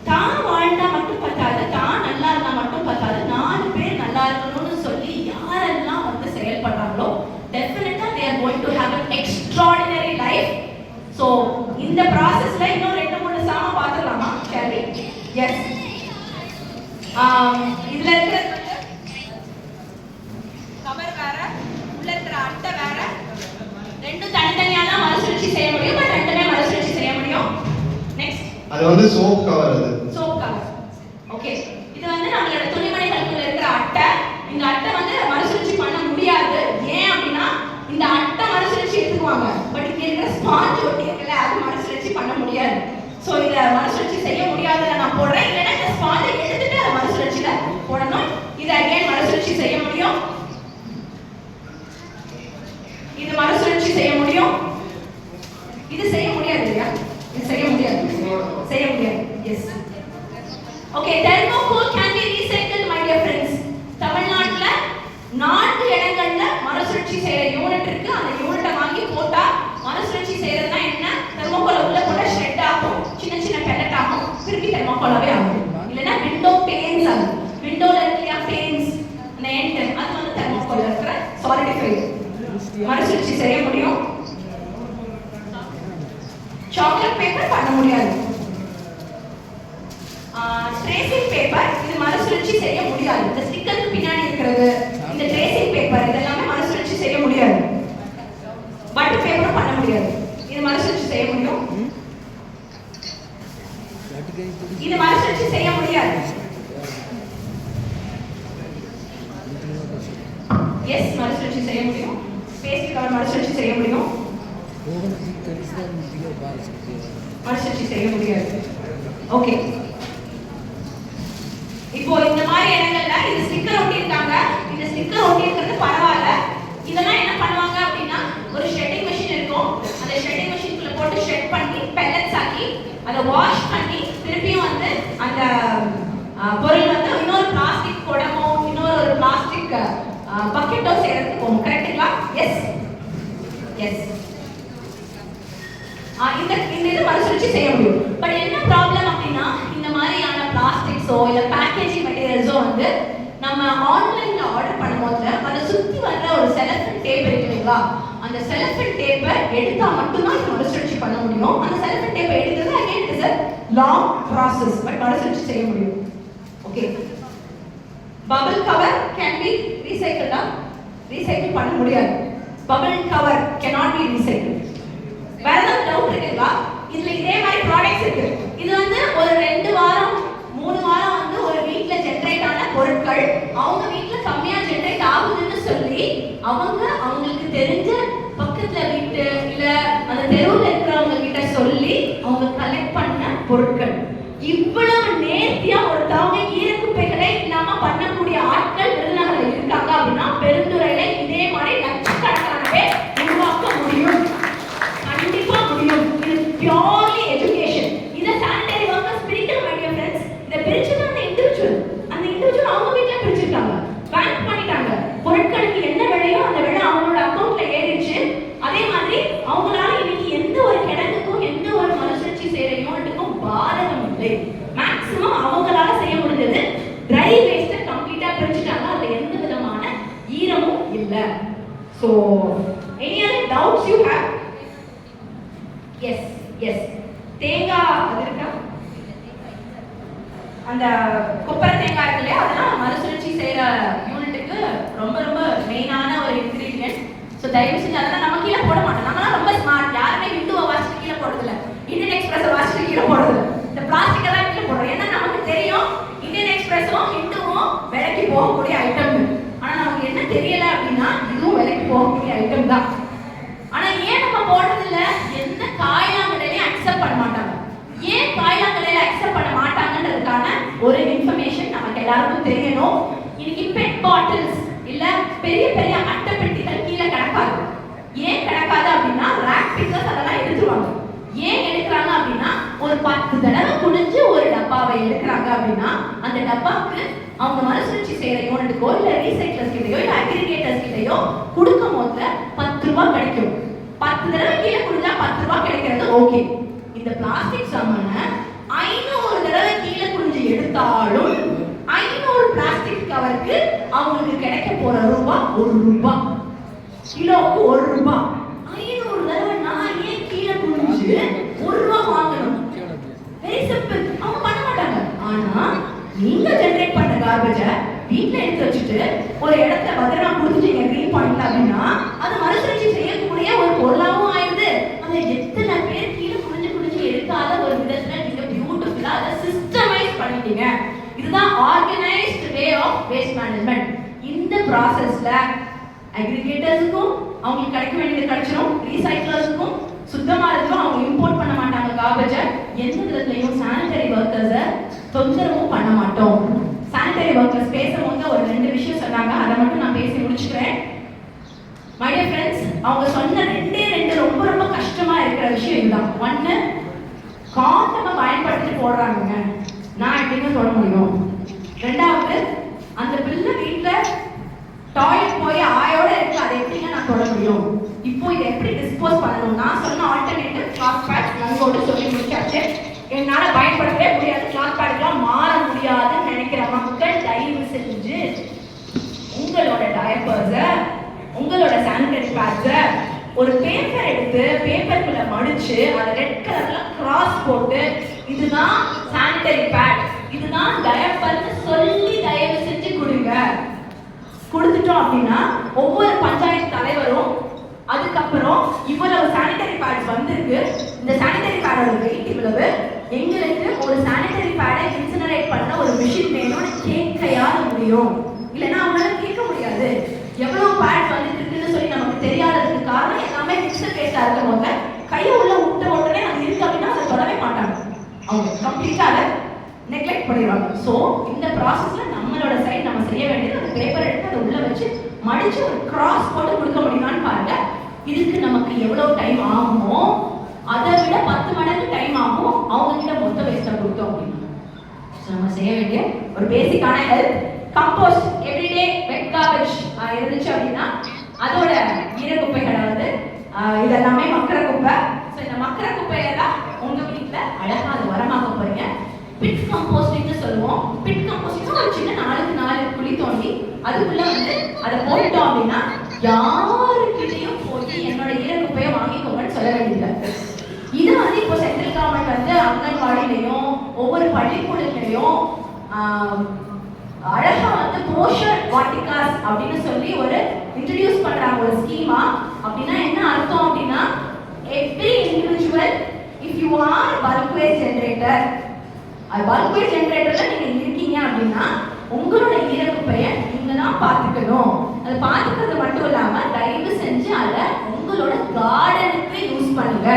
தான் வாழ்ந்தா மட்டும் பத்தாது, தான் நல்லா இருந்தா மட்டும் பத்தாது, 4 பேர் நல்லா இருக்கணும்னு சொல்லி யாரெல்லாம் வந்து செயல்படுறாங்களோ definitely they are going to have an extraordinary life. So இந்த processல இன்னும் 2-3 சாமா பார்த்துடலாமா? Shall we? Yes. இதுல இருக்கிற கவர் வேற, உள்ள இருக்கிற அட்டை வேற, ரெண்டும் தனித்தனியா தான் மறுசுழற்சி செய்ய முடியும். பட் ரெண்டுமே மறுசுழற்சி செய்ய முடியும். நெக்ஸ்ட் அது வந்து சோப் கவர். அது சோப் கவர். ஓகே, இது வந்து நம்மளோட துணிமணிகளுக்குள்ள இருக்கிற அட்டை. இந்த அட்டை வந்து மறுசுழற்சி பண்ண முடியாது. ஏன் அப்படின்னா இந்த அட்டை மறுசுழற்சி எடுத்துக்குவாங்க. பட் இங்க இருக்கிற ஸ்பாஞ்ச் ஒட்டி இருக்குல்ல, அது மறுசுழற்சி பண்ண முடியாது. சோ இத மறுசுழற்சி செய்ய முடியாதுல நான் போடுறேன். இல்லைன்னா இந்த ஸ்பாஞ்சை எடுத்துட்டு அதை மறுசுழற்சியில போடணும். இதை அகைன் மறுசுழற்சி செய்ய முடியும். இது மறுசுழற்சி செய்ய முடியும். இது செய்ய முடியாது இல்லையா? இது செய்ய முடியாது. Yes. Okay, thermocol can be recycled my dear friends. தமிழ்நாட்டுல 4 இடங்கள்ல மறுசுழற்சி செய்யற யூனிட் இருக்கு. அந்த யூனிட்டை வாங்கி போட்டா மறுசுழற்சி செய்யறதுனா என்ன? தெர்மோகோலை உள்ள போட்டா ஷ்ரெட் ஆகும், சின்ன சின்ன பெல்லட் ஆகும், திருப்பி தெர்மோகோலாவே ஆகும். இல்லைன்னா விண்டோ பேன்ஸ் ஆகும். விண்டோல இருக்கிற பேன்ஸ் அந்த எண்ட் அது வந்து தெர்மோகோல் இருக்கிற சாலிடிஃபைட் மறுசுழற்சி செய்ய முடியும். சாக்லேட் பேப்பர் பண்ண முடியாது. ட்ரேசிங் பேப்பர் இது மறுசுழற்சி செய்ய முடியாது. இந்த ஸ்டிக்கருக்கு பின்னாடி இருக்கிறது இந்த ட்ரேசிங் பேப்பர் இதெல்லாமே மறுசுழற்சி செய்ய முடியாது. பட்டர் பேப்பரும் பண்ண முடியாது. இது மறுசுழற்சி செய்ய முடியும். இது மறுசுழற்சி செய்ய முடியாது. எஸ், மறுசுழற்சி செய்ய முடியும். பேஸ்ட் கவர் மறுசுழற்சி செய்ய முடியும். மறுசுழற்சி செய்ய முடியாது. ஓகே, இப்போ இந்த மாதிரி இடங்கள்ல இது ஸ்டிக்கர் ஒட்டி இருக்காங்க. இந்த ஸ்டிக்கர் ஒட்டி இருக்கிறது பரவாயில்ல. இதெல்லாம் என்ன பண்ணுவாங்க அப்படின்னா ஒரு ஷெட்டிங் மெஷின் இருக்கும். அந்த ஷெட்டிங் மெஷின்குள்ள போட்டு ஷெட் பண்ணி பெல்லட்ஸ் ஆக்கி அதை வாஷ் பண்ணி திருப்பியும் வந்து அந்த பொருள் வந்து இன்னொரு பிளாஸ்டிக் குடமோ இன்னொரு பிளாஸ்டிக் பக்கெட்டோ செய்யறதுக்கு போகும். கரெக்ட்டுங்களா? எஸ். இந்த இது மறுசுழற்சி செய்ய முடியும். பட் என்ன ப்ராப்ளம் அப்படின்னா இந்த மாதிரியான பிளாஸ்டிக்ஸோ இல்ல பேக்கேஜிங் மெட்டீரியல்ஸோ வந்து நம்ம ஆன்லைன்ல ஆர்டர் பண்ணும்போது அதை சுத்தி வர்ற ஒரு செலஃபன் டேப் இருக்கு இல்லைங்களா? அந்த செலஃபன் டேப்பை எடுத்தா மட்டும்தான் இது மறுசுழற்சி பண்ண முடியும். அந்த செலஃபன் டேப்பை எடுக்கிறது again it is a long process. But மறுசுழற்சி செய்ய முடியும். Okay, bubble cover can be recycled. Recycle பண்ண முடியாது. bubble cover cannot be recycled. வேற ஏதாவது டவுட் இருக்குங்களா? இதுல இதே மாதிரி ப்ராடக்ட்ஸ் இருக்கு. இது வந்து ஒரு 2 வாரம் 3 வாரம் வந்து ஒரு பொருள் அவங்க வீட்டுல கம்மியா ஜெனரேட் ஆகுதுன்னு சொல்லி அவங்களுக்கு தெரிஞ்ச பக்கத்துல வீட்டு இல்ல அந்த தெருவுல இருக்கிறவங்க கிட்ட சொல்லி அவங்க கலெக்ட் பண்ண பொருட்கள். இவ்வளவு நேர்த்தியா ஒருத்தவங்க ஈரக்குப்பைகளை இல்லாம பண்ணக்கூடிய ஆட்கள் விருதுநகர்ல இருக்காங்க அப்படின்னா பெருந்துறையில இதே மாதிரி லட்சக்கணக்கான பேர் உருவாக்க முடியும். கண்டிப்பா முடியும். இது பியூர்லி எஜுகேஷன். இத சானிட்டரி வர்க்கர்ஸ் பிரிக்கணும் மை டியர் ஃப்ரெண்ட்ஸ். இத பிரிச்சது அந்த இண்டிவிஜுவல் அவங்க வீட்ல பிரிச்சிருக்காங்க, பேங்க் பண்ணிட்டாங்க. பொருட்களுக்கு என்ன விலையோ அந்த விலை அவங்களோட அக்கவுண்ட்ல ஏறிடுச்சு. அதே மாதிரி அவங்களால இன்னைக்கு எந்த ஒரு கிடங்குக்கும் எந்த ஒரு மறுசுழற்சி செய்யற யூனிட்டுக்கும் பாதகம் இல்லை. மேக்ஸிமம் அவங்களால செய்ய முடிஞ்சது ட்ரை வேஸ்ட்டை கம்ப்ளீட்டா பிரிச்சுட்டாங்க. அதுல எந்த விதமான ஈரமும் இல்லை. So any other doubts you have? Yes. தேங்காய் அது இருக்கா? அந்த கொப்பரை தேங்காய் இருக்கு இல்லையா, அதெல்லாம் மறுசுழற்சி செய்யற யூனிட்டுக்கு ரொம்ப ரொம்ப மெயினான ஒரு இன்கிரீடியன்ட். ஸோ தயவு செஞ்சு அதெல்லாம் நம்ம கீழே போட மாட்டோம். நம்மளாம் ரொம்ப ஸ்மார்ட். யாருமே விண்டோவை வாசிட்டு கீழே போடுறதில்ல, இந்தியன் எக்ஸ்பிரஸை வாசிட்டு கீழே போடுறதில்ல. இந்த பிளாஸ்டிக்கை தான் கீழே போடுறோம். ஏன்னா நமக்கு தெரியும் இந்தியன் எக்ஸ்பிரஸும் ஹிந்துவும் விலைக்கு போகக்கூடிய ஐட்டம். ஆனா நமக்கு என்ன தெரியல அப்படின்னா இதுவும் விலைக்கு போகக்கூடிய ஐட்டம் தான். ஆனா ஏன் நம்ம போடுறதில்ல? எந்த காயிலாங்கடையிலையும் அக்செப்ட் பண்ண மாட்டாங்க. ஏன் காயிலாங்கடையில அக்செப்ட் பண்ண மாட்டாங்கன்றதுக்கான ஒரு இன்ஃபர்மேஷன் நமக்கு எல்லாருக்கும் தெரியணும். இன்னைக்கு பெட் பாட்டில்ஸ் இல்ல பெரிய பெரிய அட்டை பெட்டிகள் கீழே கிடக்காது. ஏன் கிடக்காது அப்படின்னா ரேக் பிக்கர்ஸ் அதெல்லாம் எடுத்துருவாங்க. ஏன் எடுக்கிறாங்க அப்படின்னா ஒரு 10 தடவை குனிஞ்சு ஒரு டப்பாவை எடுக்கிறாங்க அப்படின்னா அந்த டப்பாக்கு அவங்க மறுசுழற்சி செய்யற யூனிட்டுக்கோ இல்ல ரீசைக்கிளர்ஸ் கிட்டயோ இல்ல அக்ரிகேட்டர்ஸ் கிட்டயோ கொடுக்கும் போது 10 ரூபாய் கிடைக்கும். 10 தடவை கீழே குனிஞ்சா 10 ரூபாய் கிடைக்கிறது ஓகே. இந்த பிளாஸ்டிக் சாமான 500 தடவை கீழே குனிஞ்சு எடுத்தாலும் 500 பிளாஸ்டிக் கவருக்கு அவங்களுக்கு கிடைக்க போற ரூபாய் 1 ரூபாய், கிலோவுக்கு 1 ரூபாய். 500 தடவை நான் ஏன் கீழே குனிஞ்சு 1 ரூபாய் வாங்கணும்? Very simple. அவங்க பண்ண மாட்டாங்க. ஆனா நீங்க ஜெனரேட் பண்ண கார்பேஜ வீட்ல எடுத்து வச்சுட்டு ஒரு இடத்துல பத்திரமா கொடுத்துட்டீங்க கிரீன் பாயிண்ட்ல அப்படின்னா அது மறுசுழற்சி செய்யக்கூடிய ஒரு பொருளாவும் ஆயிடுது. அதை எத்தனை பேர் கீழே குனிஞ்சு எடுக்காத ஒரு விதத்துல நீங்க பியூட்டிஃபுல்லா அதை சிஸ்டமைஸ் பண்ணிட்டீங்க. இதுதான் organised way of waste management. இந்த ப்ராசஸ்ல அக்ரிகேட்டர்ஸ்க்கும் அவங்களுக்கு கிடைக்க வேண்டியது கிடைச்சிடும், ரீசைக்கிளர்ஸ்க்கும் சுத்தமா இருக்கும். அவங்க இம்போர்ட் பண்ண மாட்டாங்க கார்பேஜ. எந்த விதத்துலையும் சானிட்டரி ஒர்க்கர்ஸை தொந்தரவும் பண்ண மாட்டோம். சானிட்டரி ஒர்க்கர்ஸ் பேசும்போது ஒரு 2 விஷயம் சொன்னாங்க, அதை மட்டும் நான் பேசி முடிச்சுக்கிறேன். மை டியர் ஃப்ரெண்ட்ஸ், அவங்க சொன்ன 2 ரொம்ப ரொம்ப கஷ்டமா இருக்கிற விஷயம் இதுதான். 1, காண்டமை பயன்படுத்தி போடுறாங்க. நான் எப்படிங்க சொல்ல முடியும்? 2வது, அந்த பிள்ளை வீட்டுல டாய்லெட் போய் ஆயோட இருக்கு, அதை எப்படிங்க நான் சொல்ல முடியும்? இப்போ இதை எப்படி டிஸ்போஸ் பண்ணணும்? நான் சொன்ன ஆல்டர்னேட்டிவ் கிளாத் பேட் நம்மளோட சொல்லி முடிச்சாச்சு. என்னால பயன்படுத்தவே முடியாது, கிளாத் பேட்லாம் மாற முடியாதுன்னு நினைக்கிற மக்கள் தயவு செஞ்சு உங்களோட டயப்பர்ஸை உங்களோட சானிட்டரி பேட்ஸை ஒரு பேப்பர் எடுத்து பேப்பருக்குள்ள மடிச்சு அதை ரெட் கலர்ல கிராஸ் போட்டு இதுதான் சானிட்டரி பேட், இதுதான் டயப்பர்னு சொல்லி தயவு செஞ்சு கொடுங்க. கொடுத்துட்டோம் அப்படின்னா ஒவ்வொரு பஞ்சாயத்து தலைவரும் அதுக்கப்புறம் இவ்வளவு சானிட்டரி பேட்ஸ் வந்திருக்கு, இந்த சானிட்டரி பேடோட வெயிட் இவ்வளவு, எங்களுக்கு ஒரு சானிட்டரி பேடை இன்சினரேட் பண்ண ஒரு மிஷின் வேணும்னு கேட்கையாத முடியும். இல்லைன்னா அவங்களால கேட்க முடியாது. எவ்வளவு பேட் வந்துட்டு இருக்குன்னு சொல்லி நமக்கு தெரியாததுக்கு காரணம் எல்லாமே மிக்சர் பேஸ்டா இருக்கவங்க கையை உள்ள விட்ட உடனே அது இருக்கு அப்படின்னா அதை தொடவே மாட்டாங்க. அவங்க கம்ப்ளீட்டா அதை நெக்லெக்ட் பண்ணிடுவாங்க. ஸோ இந்த ப்ராசஸ்ல நம்மளோட சைட் நம்ம செய்ய வேண்டியது அந்த பேப்பர் எடுத்து அதை உள்ள வச்சு மடிச்சு ஒரு கிராஸ் போட்டு கொடுக்க முடியுமான்னு பாருங்க. இதுக்கு நமக்கு எவ்வளவு டைம் ஆகுமோ அதை விட 10 மடங்கு டைம் ஆகும் அவங்க கிட்ட மொத்த வேஸ்டா கொடுத்தோம் அப்படின்னா. நம்ம செய்ய வேண்டிய ஒரு பேசிக்கான ஹெல்ப் கம்போஸ்ட் எவ்ரிடே வெட் கார்பேஜ் இருந்துச்சு அப்படின்னா அதோட ஈரக்குப்பைகளை வந்து இதெல்லாமே மக்கிற குப்பை. ஸோ இந்த மக்கிற குப்பையெல்லாம் உங்க வீட்டில் அழகா அதை உரமாக்க போறீங்க. பிட் கம்போஸ்டிங்னு சொல்லுவோம். பிட் கம்போஸ்டிங் ஒரு சின்ன 4x4 குழி தோண்டி அதுக்குள்ள வந்து அதை போட்டோம் அப்படின்னா யாருக்கிட்டையும் போய் என்னோட ஈரக்குப்பையை வாங்கிக்கோங்கன்னு சொல்ல வேண்டியதில்லை. இது வந்து இப்போ சென்ட்ரல் கவர்மெண்ட் வந்து அங்கன்வாடியிலையும் ஒவ்வொரு பள்ளிக்கூடங்களையும் அழகா வந்து போஷன் வாட்டிகாஸ் அப்படின்னு சொல்லி ஒரு இன்ட்ரடியூஸ் பண்றாங்க ஒரு ஸ்கீமா. அப்படின்னா என்ன அர்த்தம் அப்படின்னா every individual if you are bulk waste generator, bulk waste ஜெனரேட்டர்ல நீங்க இருக்கீங்க அப்படின்னா உங்களோட ஈரக்குப்பை தான் பார்த்துக்கணும். அதை பார்த்துக்கிறது மட்டும் இல்லாம தயவு செஞ்சு அதை உங்களோட கார்டனுக்கு யூஸ் பண்ணுங்க.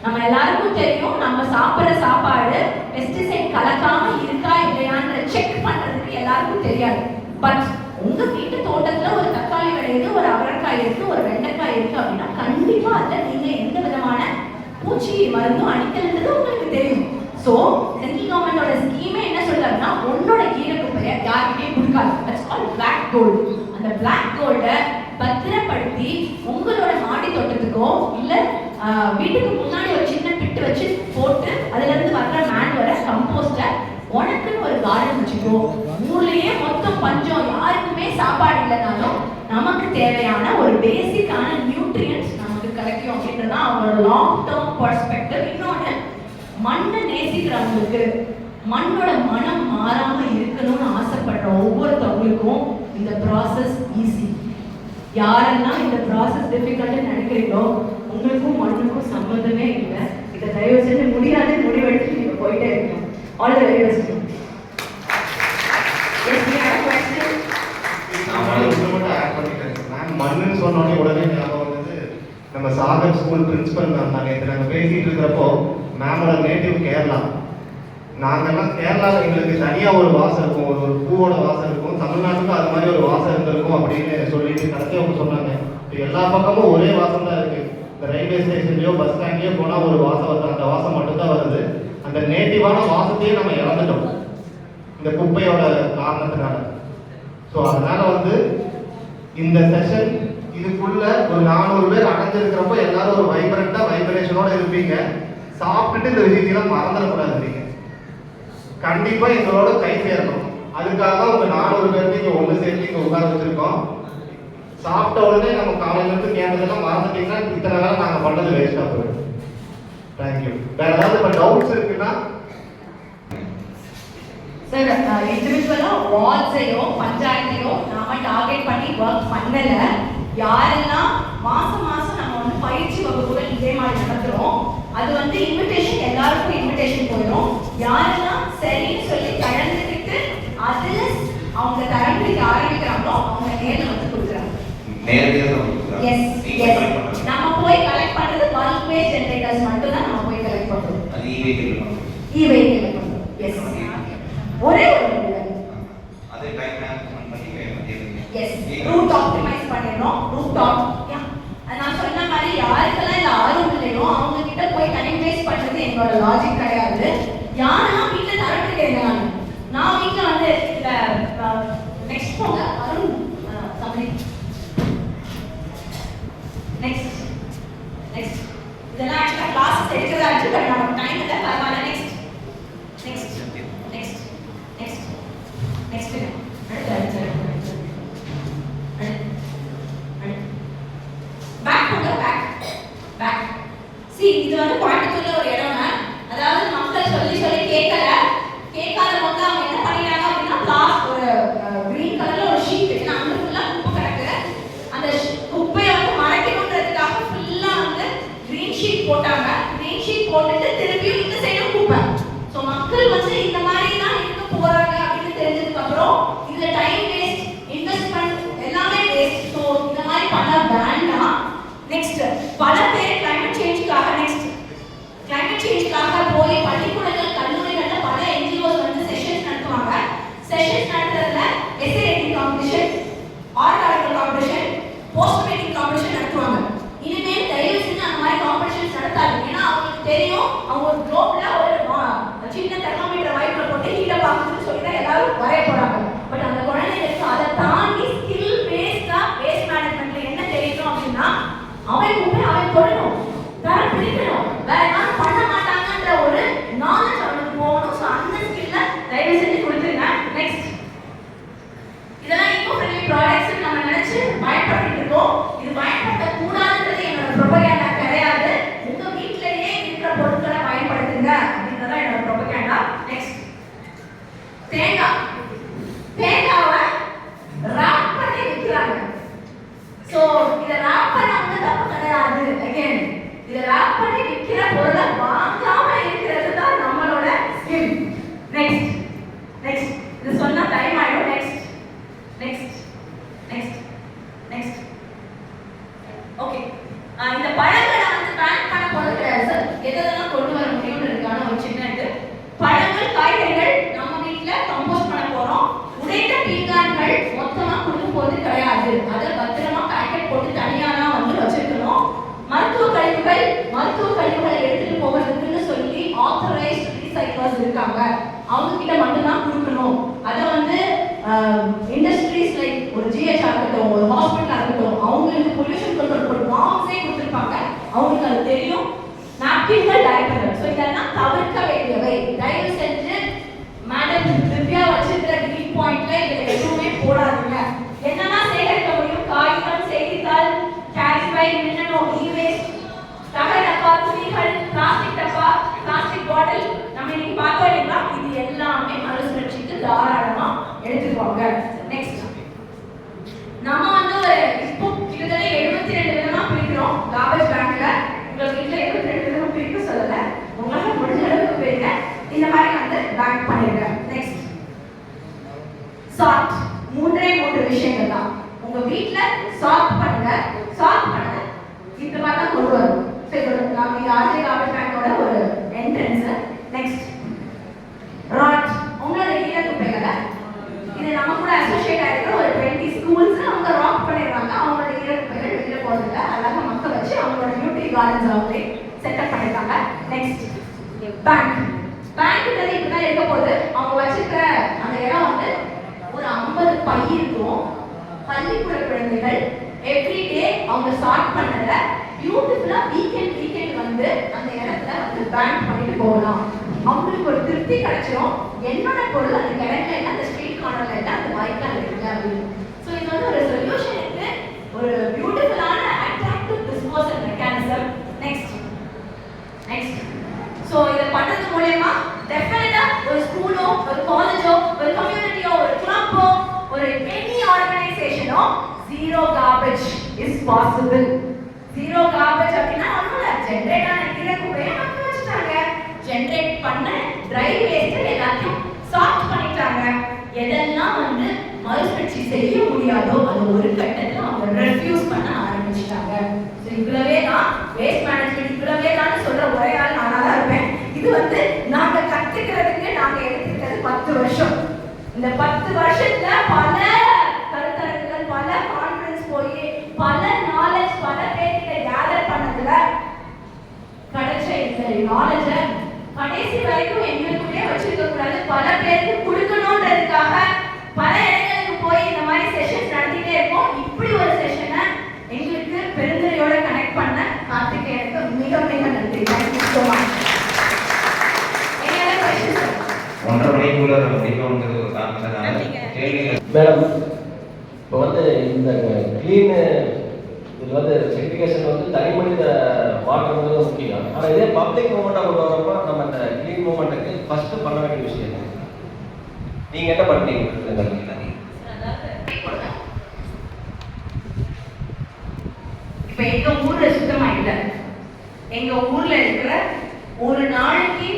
நம்ம எல்லாருக்கும் தெரியும், நம்ம சாப்பிட்ற சாப்பாடு பெஸ்டிசைட் கலக்காம இருக்கா இல்லையான்ற செக் பண்றதுக்கு எல்லாருக்கும் தெரியாது. பட் உங்க வீட்டு தோட்டத்துல ஒரு தக்காளி விளையுது, ஒரு அவரைக்காய் இருக்கு, ஒரு வெண்டைக்காய் இருக்கு அப்படின்னா கண்டிப்பா அதுல நீங்க எந்த விதமான பூச்சி மருந்தும் அடிக்கலன்றது உங்களுக்கு தெரியும். ஸோ சென்ட்ரல் கவர்மெண்டோட ஸ்கீமே என்ன சொல்றாருன்னா, உன்னோட ஈரக்குப்பையை யாருக்கிட்டையும் கொடுக்காது. That's called black gold. அந்த பிளாக் கோல்டை பத்திரப்படுத்தி உங்களோட மாடி தோட்டத்துக்கோ இல்ல வீட்டுக்கு முன்னாடி ஒரு சின்ன பிட்டு வச்சு போட்டு அதுல இருந்து வர்ற மேன்வரை கம்போஸ்ட உனக்குன்னு ஒரு கார்டன் வச்சுக்கோ. ஊர்லயே மொத்தம் பஞ்சம், யாருக்குமே சாப்பாடு இல்லைனாலும் நமக்கு தேவையான ஒரு பேசிக்கான நியூட்ரியன்ஸ் நமக்கு கிடைக்கும் அப்படின்றது தான் அவங்களோட லாங் டேர்ம் பெர்ஸ்பெக்டிவ். இன்னொன்று, மண்ணை நேசிக்கிறவங்களுக்கு, மண்ணோட மனம் மாறாம இருக்கணும்னு ஆசைப்படுற ஒவ்வொருத்தவங்களுக்கும் இந்த ப்ராசஸ் ஈஸி. யாரெல்லாம் இந்த ப்ராசஸ் டிஃபிகல்ட்னு நினைக்கிறீங்களோ உங்களுக்கும் மண்ணுக்கும் சம்பந்தமே இல்லை. இதை தயவு செஞ்சு முடியாது முடிவெடுத்து நீங்க போயிட்டே இருக்கணும். All the very best. Yes, we have question. மண்ணுன்னு சொன்னோடனே உடனே ஞாபகம் வந்து நம்ம சாகர் ஸ்கூல் பிரின்சிபல் மேம் நாங்கள் நாங்கள் பேசிட்டு இருக்கிறப்போ, மேமோட நேட்டிவ் கேரளா. நாங்கள்லாம் கேரளாவில் எங்களுக்கு தனியாக ஒரு வாசம் இருக்கும், ஒரு பூவோட வாசம் இருக்கும். தமிழ்நாட்டுக்கும் அது மாதிரி ஒரு வாசம் இருந்திருக்கும் அப்படின்னு சொல்லிட்டு கடைசி அவங்க சொன்னாங்க. எல்லா பக்கமும் ஒரே வாசம் தான் இருக்கு. இந்த ரயில்வே ஸ்டேஷன்லயோ பஸ் ஸ்டாண்ட்லயோ போனால் ஒரு வாசம் வருது, அந்த வாசம் மட்டும்தான் வருது. அந்த நேட்டிவான வாசத்தையே நம்ம இழந்துட்டோம் இந்த குப்பையோட காரணத்தினால. ஸோ அதனால வந்து இந்த செஷன் இதுக்குள்ள ஒரு 400 பேர் அடைஞ்சிருக்கிறப்போ எல்லாரும் ஒரு வைப்ரேஷனோட இருப்பீங்க. சாப்பிட்டுட்டு இந்த விஷயத்தையெல்லாம் மறந்துடக்கூடாது. நீங்க கண்டிப்பா எங்களோட கை சேரணும். அதுக்காக தான் உங்க 400 பேருக்கு இங்க ஒன்று சேர்த்து இங்க உட்கார வச்சிருக்கோம். சாப்பிட்ட உடனே நம்ம காலையில இருந்து கேட்டதெல்லாம் மறந்துட்டீங்கன்னா இத்தனை வேலை நாங்க பண்ணது வேஸ்டா போயிடும். தேங்க்யூ. வேற ஏதாவது இப்போ டவுட்ஸ் இருக்குன்னா சார், இண்டிவிஜுவலா வார்ட்ஸையோ பஞ்சாயத்தையோ நாம டார்கெட் பண்ணி ஒர்க் பண்ணல. யாரெல்லாம் மாசம் மாசம் நம்ம வந்து பயிற்சி வகுப்புகள் இதே மாதிரி நடத்துறோம், அது வந்து இன்விடேஷன் எல்லாருக்கும் இன்விடேஷன் போயிடும். யாரெல்லாம் சரின்னு சொல்லி கலந்துக்கிட்டு அதுல அவங்க தரம் பிடிக்க ஆரம்பிக்கிறாங்களோ அவங்க நேர்ல வந்து கொடுக்குறாங்க. எஸ், நம்ம போய் கலெக்ட் பண்றது பல்க் வேஸ்ட் ஜெனரேட்டர்ஸ் மட்டும் தான் நம்ம போய் கலெக்ட் பண்றோம். இ-வெஹிக்கிள் பண்றோம். எஸ், ஒரே ஒரு அதே டைம் மேனேஜ்மென்ட் பண்ணி எஸ், ரூட் ஆப்டிமைஸ் பண்ணிடணும். ரூட் ஆப் நான் சொன்ன மாதிரி யாருக்கெல்லாம் இந்த ஆர்வம் இல்லையோ அவங்க கிட்ட போய் டைம் வேஸ்ட் பண்றது என்னோட லாஜிக் கிடையாது. யாரெல்லாம் வீட்டுல தரட்டு கேட்கறாங்க, நான் வீட்டுல வந்து இந்த நெக்ஸ்ட் போங்க அருண் சமரி நெக்ஸ்ட் இதெல்லாம் ஆக்சுவலா கிளாஸ் எடுக்கிறதா இருக்கு. பட் நமக்கு டைம் இல்லை, பரவாயில்ல. Next back. சி, இது வந்து கோயம்புத்தூர்ல ஒரு இடம்னா, அதாவது மக்கள் சொல்லி கேட்காத போது அவங்க என்ன பண்ணிடுறாங்க அப்படின்னா பிளாஸ்டிக் ஒரு கிரீன் கலர்ல ஒரு ஷீட் இருக்கு, அங்க ஃபுல்லா குப்பை கிடக்கு. அந்த குப்பையை வந்து மறைக்கணுன்றதுக்காக ஃபுல்லா வந்து கிரீன் ஷீட் போட்டாங்க. கிரீன் ஷீட் போட்டுட்டு திருப்பியும் இந்த சைடும் குப்பை. ஸோ மக்கள் வந்து இந்த மாதிரி தான் இருக்க போறாங்க அப்படின்னு தெரிஞ்சதுக்கு அப்புறம் இதுல டைம் வேஸ்ட், இன்வெஸ்ட்மெண்ட் எல்லாமே வேஸ்ட். ஸோ இந்த மாதிரி பண்ண வேண்டாம். நெக்ஸ்ட், பல பேர் கிளைமேட் சேஞ்சுக்காக போய் பள்ளிக்கூடங்கள் கல்லூரிகள்ல பல என்ஜிஓஸ் வந்து செஷன்ஸ் நடத்துவாங்க. செஷன்ஸ் நடத்துறதுல essay writing competition, art competition, post making competition நடத்துவாங்க. இனிமேல் தயவு செஞ்சு அந்த மாதிரி காம்படிஷன்ஸ் நடத்தாது. ஏன்னா அவங்களுக்கு தெரியும் அவங்க ஒரு குளோப்ல ஒரு சின்ன தெர்மோமீட்டர் வைப்ல போட்டு ஹீட்டை பார்க்கணும்னு சொல்லி தான் எல்லாரும் வரைய போறாங்க. பட் அந்த குழந்தைகளுக்கு அதை தாண்டி ஸ்கில் பேஸ்டா வேஸ்ட் மேனேஜ்மெண்ட்ல என்ன தெரியணும் அப்படின்னா அவன் குப்பை அவன் போடணும், தரம் பிடிக்கணும், வேற யாரும் பண்ண மாட்டாங்கன்ற ஒரு நாலேஜ் அவனுக்கு போகணும். ஸோ அந்த ஸ்கில்ல தயவு செஞ்சு கொடுத்துருங்க. நெக்ஸ்ட், இதெல்லாம் ஈகோ ஃப்ரெண்ட்லி ப்ராடக்ட்ஸ் நம்ம நினைச்சு பயன்படுத்திட்டு இருக்கோம். இது பயன்படுத்த கூடாதுன்றது என்னோட ப்ரொபகேண்டா கிடையாது. உங்க வீட்டிலேயே இருக்கிற பொருட்களை பயன்படுத்துங்க அப்படின்றத என்னோட ப்ரொபகேண்டா. நெக்ஸ்ட், தேங்காவை ராப் பண்ணி விற்கிறாங்க. ஸோ இதை ராப் பண்ணவங்க தப்பு கிடையாது. அகைன் இதை ராப் பண்ணி விற்கிற பொருளை வாங்காம இருக்கிறது தான் நம்மளோட ஸ்கில். நெக்ஸ்ட் இது சொன்னா டைம் ஆயிடும். நெக்ஸ்ட் இண்டஸ்ட்ரீஸ் லைக் ஒரு ஜிஹெச் ஆகட்டும், ஒரு ஹாஸ்பிட்டல் ஆகட்டும், அவங்களுக்கு பொல்யூஷன் கண்ட்ரோல் ஒரு நார்ம்ஸே கொடுத்துருப்பாங்க, அவங்களுக்கு அது தெரியும். நாப்கின்கள், டைப்பர்கள், ஸோ இதெல்லாம் தவிர்க்க வேண்டியவை. தயவு செஞ்சு மேடம் திவ்யா வச்சிருக்கிற கிரீன் பாயிண்ட்ல இதுல எதுவுமே போடாதீங்க. என்னெல்லாம் சேகரிக்க முடியும்? காகிதம், செய்தித்தாள், கேரி பேக், மின்னணு, இ-வேஸ்ட், தகர டப்பா, துணிகள், பிளாஸ்டிக் டப்பா, பிளாஸ்டிக் பாட்டில், நம்ம இன்னைக்கு பார்த்தோம் இல்லைங்களா, இது எல்லாமே மறுசுழற்சிக்கு தாராளமா எடுத்துக்கோங்க. நெக்ஸ்ட், நம்ம வந்து ஒரு இப்போ கிட்டத்தட்ட 72 விதமா பிரிக்கிறோம் கார்பேஜ் பேக்ல. உங்க வீட்ல 72 விதமா பிரிக்க சொல்லல, உங்களால முடிஞ்ச அளவுக்கு பிரிங்க. இந்த மாதிரி வந்து பேக் பண்ணிருங்க. Next, chart. மூன்றே விஷயங்கள் தான். உங்க வீட்ல சார்ட் பண்ணுங்க. சார்ட் பண்ண இந்த மாதிரி தான் கொண்டு வரும். சரி, நாம இந்த ஆர்ஜே கார்பேஜ் பேக்கோட ஒரு என்ட்ரன்ஸ். Next, rod. உங்களோட ஈர குப்பைகளை இது நம்ம கூட அசோசியேட் ஆயிருக்கிற ஒரு 20 ஸ்கூல்ஸ் அவங்க ராக் பண்ணிடுவாங்க. அவங்களோட ஈர குப்பைகள் வெளியில போறதுல அழகா மக்க வச்சு அவங்களோட பியூட்டி கார்டன்ஸ் அவங்களே செட்டப் பண்ணிருக்காங்க. Next, bank. பேங்க்ன்றது இப்படிதான் இருக்க போது. அவங்க வச்சிருக்கிற அந்த இடம் வந்து ஒரு 50 பை இருக்கும். பள்ளிக்கூட குழந்தைகள் எவ்ரிடே அவங்க சார்ட் பண்ணத பியூட்டிஃபுல்லா வீக்கெண்ட் வந்து அந்த இடத்துல வந்து பேங்க் பண்ணிட்டு போகலாம். அவங்களுக்கு ஒரு திருப்தி கிடைச்சிடும். என்னோட பொருள் அந்த கிழங்குல இல்லை, அந்த ஸ்ட்ரீட் கார்னர்ல இல்லை, அந்த வாய்க்கால் இருக்கு அப்படின்னு. ஸோ இது வந்து ஒரு சொல்யூஷனுக்கு ஒரு பியூட்டிஃபுல்லான attractive disposal mechanism. Next, so இதை பண்றது மூலமா டெஃபினட்டா ஒரு ஸ்கூலோ, ஒரு காலேஜோ, ஒரு கம்யூனிட்டியோ, ஒரு கிளப்போ, ஒரு எனி ஆர்கனைசேஷனோ zero garbage is possible. Zero garbage அப்படின்னா ஒன்றும் ஜென்ரேட் ஆன ஈர குப்பையை நம்ம வச்சுட்டாங்க, ஜென்ரேட் பண்ண ட்ரை வேஸ்ட் எல்லாத்தையும் சார்ட் பண்ணிட்டாங்க. எதெல்லாம் வந்து மறுசுழற்சி செய்ய முடியாதோ அது ஒரு கட்டத்தில் அவங்க ரெஃப்யூஸ் பண்ண ஆரம்பிச்சிட்டாங்க. ஸோ இவ்வளவே தான் வேஸ்ட் மேனேஜ்மெண்ட், இவ்வளவே தான் சொல்ற ஒரே ஆள் நானா தான் இருப்பேன். இது வந்து நாங்க கத்துக்கிறதுக்கு நாங்க எடுத்துக்கிறது 10 வருஷம். இந்த 10 வருஷத்துல பல கருத்தரங்குகள், பல கான்ஃபரன்ஸ் போய் பல நாலேஜ் பல பேர்கிட்ட கேதர் பண்ணதுல கிடைச்ச இந்த நாலேஜ கடைசி வரைக்கும் எங்களுக்குள்ளே வச்சிருக்க கூடாது, பல பேருக்கு கொடுக்கணும்ன்றதுக்காக பல இடங்களுக்கு போய் இந்த மாதிரி செஷன்ஸ் நடத்திட்டே இருக்கோம். இப்படி ஒரு செஷனை எங்களுக்கு பெருந்துரையோட கனெக்ட் பண்ண கார்த்திகேயனுக்கு மிக மிக நன்றி. Thank you so much. ஒன்றரை மணிக்குள்ள முடிக்கணுங்கிறது ஒரு காரணத்தினால கேள்விகள். மேடம், இப்போ வந்து இந்த க்ளீன் இது வந்து செக்ரிகேஷன் வந்து தனி மனித மாற்றங்கிறது முக்கியம். ஆனால் இதே பப்ளிக் மூமெண்ட்டாக கொண்டு வரப்போ நம்ம இந்த க்ளீன் மூமெண்ட்டுக்கு ஃபர்ஸ்ட் பண்ண வேண்டிய விஷயம் நீங்கள் என்ன பண்ணீங்க? இப்போ எங்க ஊர்ல சுத்தமா இல்லை. எங்க ஊர்ல இருக்கிற ஒரு நாளைக்கு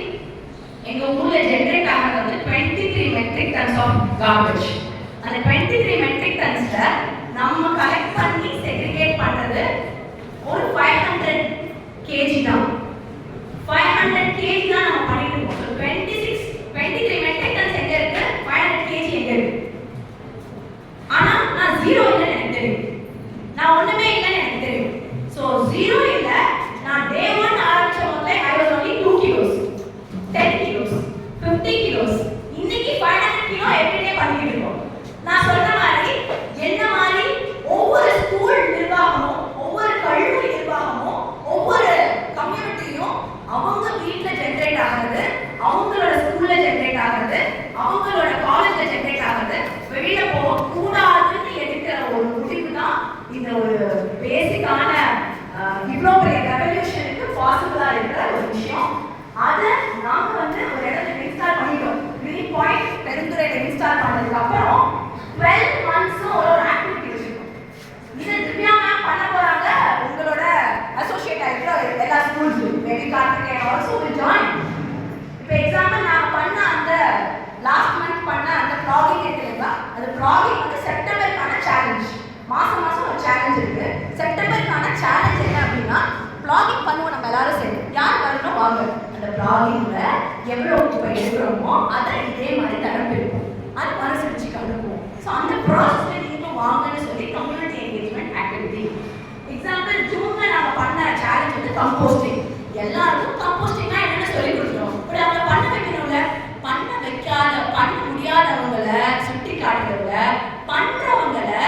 எங்க ஊர்ல ஜெனரேட் ஆகிறது வந்து 23 மெட்ரிக் டன்ஸ் ஆஃப் கார்பேஜ். அந்த 23 மெட்ரிக் டன்ஸ்ல நம்ம கலெக்ட் பண்ணி செக்ரிகேட் பண்றது ஒரு 500 kg தான். 500 kg தான் நம்ம பண்ணிட்டு இருக்கோம். 23 மெட்ரிக் டன்ஸ் எங்க இருக்கு, 500 kg எங்க இருக்கு? ஆனா நான் ஜீரோ இல்லைன்னு எனக்கு தெரியும், நான் ஒண்ணுமே இல்லைன்னு எனக்கு தெரியும். ஸோ ஜீரோ இல்லை, நான் டே 1 ஆரம்பிச்ச போதே I was only 2 kilos, 10 kilos, 50 kilos. இன்னைக்கு 500 கிலோ எவ்ரிடே பண்ணிட்டு இருக்கோம். நான் சொல்ற மாதிரி என்ன மாதிரி ஒவ்வொரு ஸ்கூல் நிர்வாகமும், ஒவ்வொரு கல்லூரி நிர்வாகமும், ஒவ்வொரு கம்யூனிட்டியும் அவங்க வீட்டில் ஜென்ரேட் காட்டுறத விட பண்றவங்களை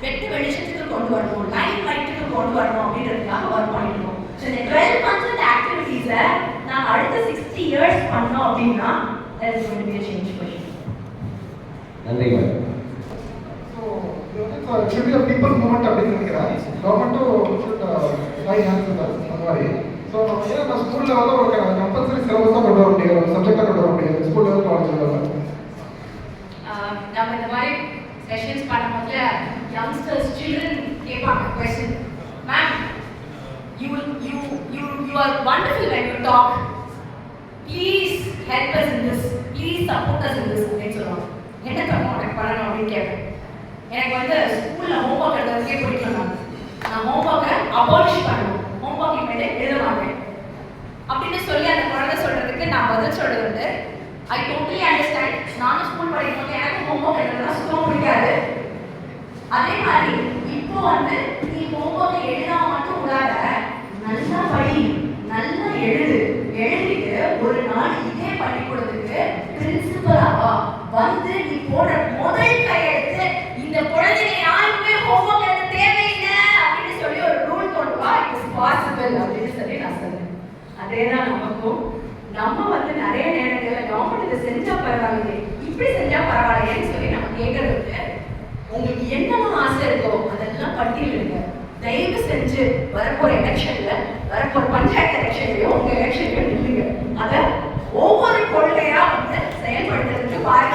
வெட்டு வெளிச்சத்துக்கு கொண்டு வரணும், லைன் லைட்டுக்கு கொண்டு வரணும் அப்படின்றதுக்காக ஒர்க் பண்ணிட்டு இருக்கோம். ஸோ இந்த 12 months இந்த ஆக்டிவிட்டீஸை நாங்கள் அடுத்த 60 years பண்ணோம் அப்படின்னா there is going to be a change for you. நன்றி மேடம். ஆக்சுவலி பீப்புள் மூவ்மெண்ட் அப்படின்னு நினைக்கிறேன். கவர்மெண்ட்டும் ட்ரை ஹேண்ட்ஸ் அந்த மாதிரி. ஸோ நம்ம ஏன் நம்ம ஸ்கூல் லெவலில் ஒரு கம்பல்சரி சிலபஸாக கொண்டு வர முடியாது, ஒரு சப்ஜெக்டாக கொண்டு வர முடியாது ஸ்கூல் லெவல் காலேஜ் லெவலில். நம்ம இந்த மாதிரி செஷன்ஸ் பண்ணும்போது யங்ஸ்டர்ஸ் சில்ட்ரன் கேட்பாங்க question, ma'am you are wonderful when you talk, please help us in this, please support us in this அப்படின்னு சொல்லுவாங்க. என்ன தரணும் உனக்கு பண்ணணும் அப்படின்னு கேட்பேன். எனக்கு வந்து ஸ்கூலில் ஹோம்ஒர்க் எழுதுறதுக்கே பிடிக்கும். நான் ஹோம்ஒர்க்கை அபாலிஷ் பண்ணணும், ஹோம்ஒர்க் இனிமேட்டு எழுத மாட்டேன் அப்படின்னு சொல்லி அந்த குழந்தை சொல்றதுக்கு நான் பதில் சொல்றது வந்து ஐ டோட்டலி அண்டர்ஸ்டாண்ட். நானும் ஸ்கூல் படிக்கும்போது எனக்கு ஹோம்ஒர்க் எழுதுறதுலாம் சுத்தமாக பிடிக்காது. அதே மாதிரி இப்போ வந்து நீ ஹோம்ஒர்க்கை எழுதாம மட்டும் விடாத, நல்லா படி, நல்லா எழுதிட்டு ஒரு நாள் இதே பள்ளிக்கூடத்துக்கு பிரின்சிபலாவா வந்து நீ போடுற முதல் கையெழுத்து இந்த குழந்தைங்க யாருக்குமே ஹோம்ஒர்க் எழுத தேவையில்லை அப்படின்னு சொல்லி ஒரு ரூல் கொண்டு வா, இட்ஸ் பாசிபிள் அப்படின்னு சொல்லி நான் சொன்னேன். அதேதான் நமக்கும். நம்ம வந்து நிறைய நேரங்களில் கவர்மெண்ட் இதை செஞ்சா பரவாயில்லையே, இப்படி செஞ்சா பரவாயில்லையேன்னு சொல்லி நம்ம கேட்கறதுக்கு உங்களுக்கு என்னென்ன ஆசை இருக்கோ அதெல்லாம் பட்டியலிடுங்க. தயவு செஞ்சு வரப்போற எலெக்ஷன்ல, வரப்போற பஞ்சாயத்து எலெக்ஷன்லயோ உங்க எலெக்ஷன்லயோ நில்லுங்க. அதை ஒவ்வொரு கொள்கையா வந்து செயல்படுத்துறதுக்கு பாருங்க.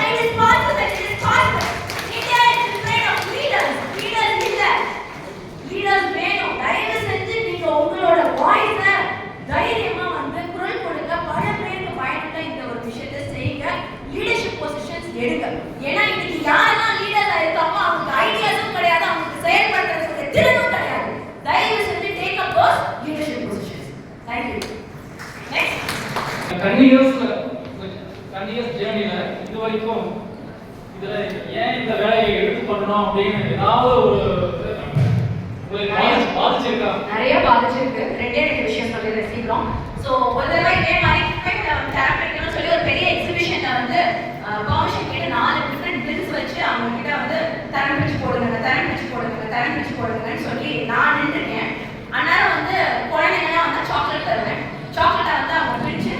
லீடர்ஸ் வேணும். தயவு செஞ்சு நீங்க உங்களோட வாய்ஸ தைரியமா வந்து குரல் கொடுங்க. பல பேருக்கு பயனுள்ள இந்த ஒரு விஷயத்தை செய்யுங்க. லீடர்ஷிப் பொசிஷன்ஸ் எடுங்க. ஏன்னா இன்னைக்கு யாரெல்லாம் லீடர்ஸா இருக்காமோ அவங்களுக்கு ஐடியாஸும் கிடையாது, அவங்களுக்கு செயல்படுறதுக்கு திறனும் கிடையாது. தயவு செஞ்சு take up those leadership positions. Thank you. Next. Continuous ஜேர்னில இது வரைக்கும் இதுல ஏன் இந்த வேலையை எடுத்து பண்ணணும் அப்படின்னு ஏதாவது ஒரு பாதிச்சிருக்கா? நிறைய பாதிச்சிருக்கு. ரெண்டே விஷயம் சொல்லி ரசிக்கிறோம். ஸோ ஒரு தடவை இதே மாதிரி தேரப்பிக்கணும்னு சொல்லி ஒரு பெரிய எக்ஸிபிஷன்ல வந்து கமிஷன் கேட்டு 4 டிஃப்ரெண்ட் பில்ஸ் வச்சு அவங்க கிட்ட வந்து தரம் பிரிச்சு போடுங்கன்னு சொல்லி நான் நின்றுருக்கேன். அந்நேரம் வந்து குழந்தைங்கலாம் வந்து சாக்லேட் தருவேன். சாக்லேட்டை வந்து அவங்க பிரிச்சு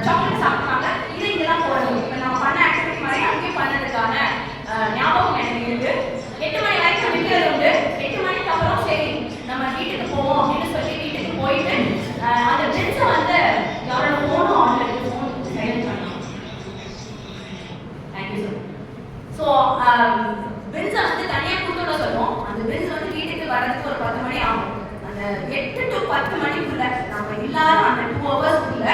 சாக்லேட் சாப்பிட்டாங்க. இது இங்கெல்லாம் போடணும். இப்போ நம்ம பண்ண ஆக்டிவிட்டி மாதிரி அங்கேயும் பண்ணதுக்கான ஞாபகம் எனக்கு இருக்கு. 8 மணி வரைக்கும் விற்கிறது உண்டு. 8 மணிக்கு அப்புறம் சரி நம்ம வீட்டுக்கு போவோம் அப்படின்னு சொல்லி வீட்டுக்கு போயிட்டு அந்த பில்ஸை வந்து யாரோட ஃபோனும் ஆன்லைன் ஃபோன் சைலண்ட் பண்ணலாம். Thank you sir. ஸோ பில்ஸை வந்து தனியாக கொடுத்துட சொல்லுவோம். அந்த பில்ஸ் வந்து வீட்டுக்கு வர்றதுக்கு ஒரு 10 மணி ஆகும். அந்த 8 to 10 மணிக்குள்ள நம்ம எல்லாரும் அந்த 2 ஹவர்ஸ்க்குள்ள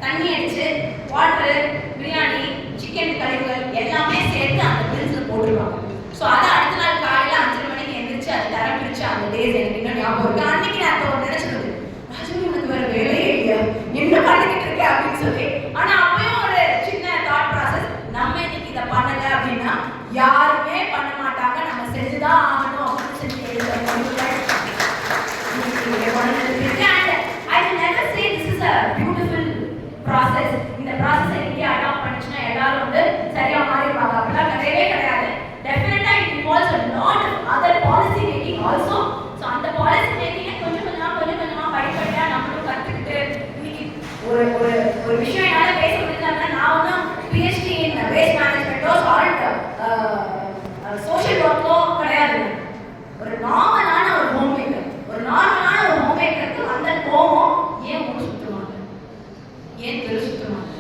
தண்ணி அடிச்சு வாட்டர், பிரியாணி, சிக்கன் கழிவுகள் எல்லாமே சேர்த்து அந்த பில்ஸில் போட்டுருவாங்க. ஸோ அதை அடுத்த நாள் காலையில் 5 மணிக்கு எழுந்திரிச்சு அதை தரம் பிரிச்சு அந்த டேஸ் எனக்கு இன்னும் ஞாபகம் இருக்கு. அன்னைக்கு நான் இப்போ நினைச்சிருந்தது ராஜு எனக்கு வேற வேலையே இல்லையா, என்ன பண்ணிக்கிட்டு இருக்கேன் அப்படின்னு சொல்லி. ஆனால் அப்பயும் ஒரு சின்ன தாட் ப்ராசஸ், நம்ம இன்னைக்கு இதை பண்ணலை அப்படின்னா யாருமே பண்ண மாட்டாங்க, நம்ம செஞ்சுதான் ஆகணும் அப்படின்னு சொல்லி process. இந்த process எங்கே அடாப்ட் பண்ணிச்சுன்னா எல்லாரும் வந்து சரியா மாறிடுவாங்க. அப்படிலாம் கிடையவே கிடையாது. Definitely it involves a lot of other policy making also. So அந்த policy making கொஞ்சம் கொஞ்சமா படிப்படியா நம்மளும் கத்துக்கிட்டு இன்னைக்கு ஒரு விஷயம் என்னால பேச முடியலன்னா நான் வந்து PhD in waste management or social work கிடையாது. ஒரு நார்மலான ஒரு ஹோம் மேக்கருக்கு அந்த கோவம் ஏன் ஊர் சுத்துவாங்க, ஏன் தெரு சுத்துவாங்க,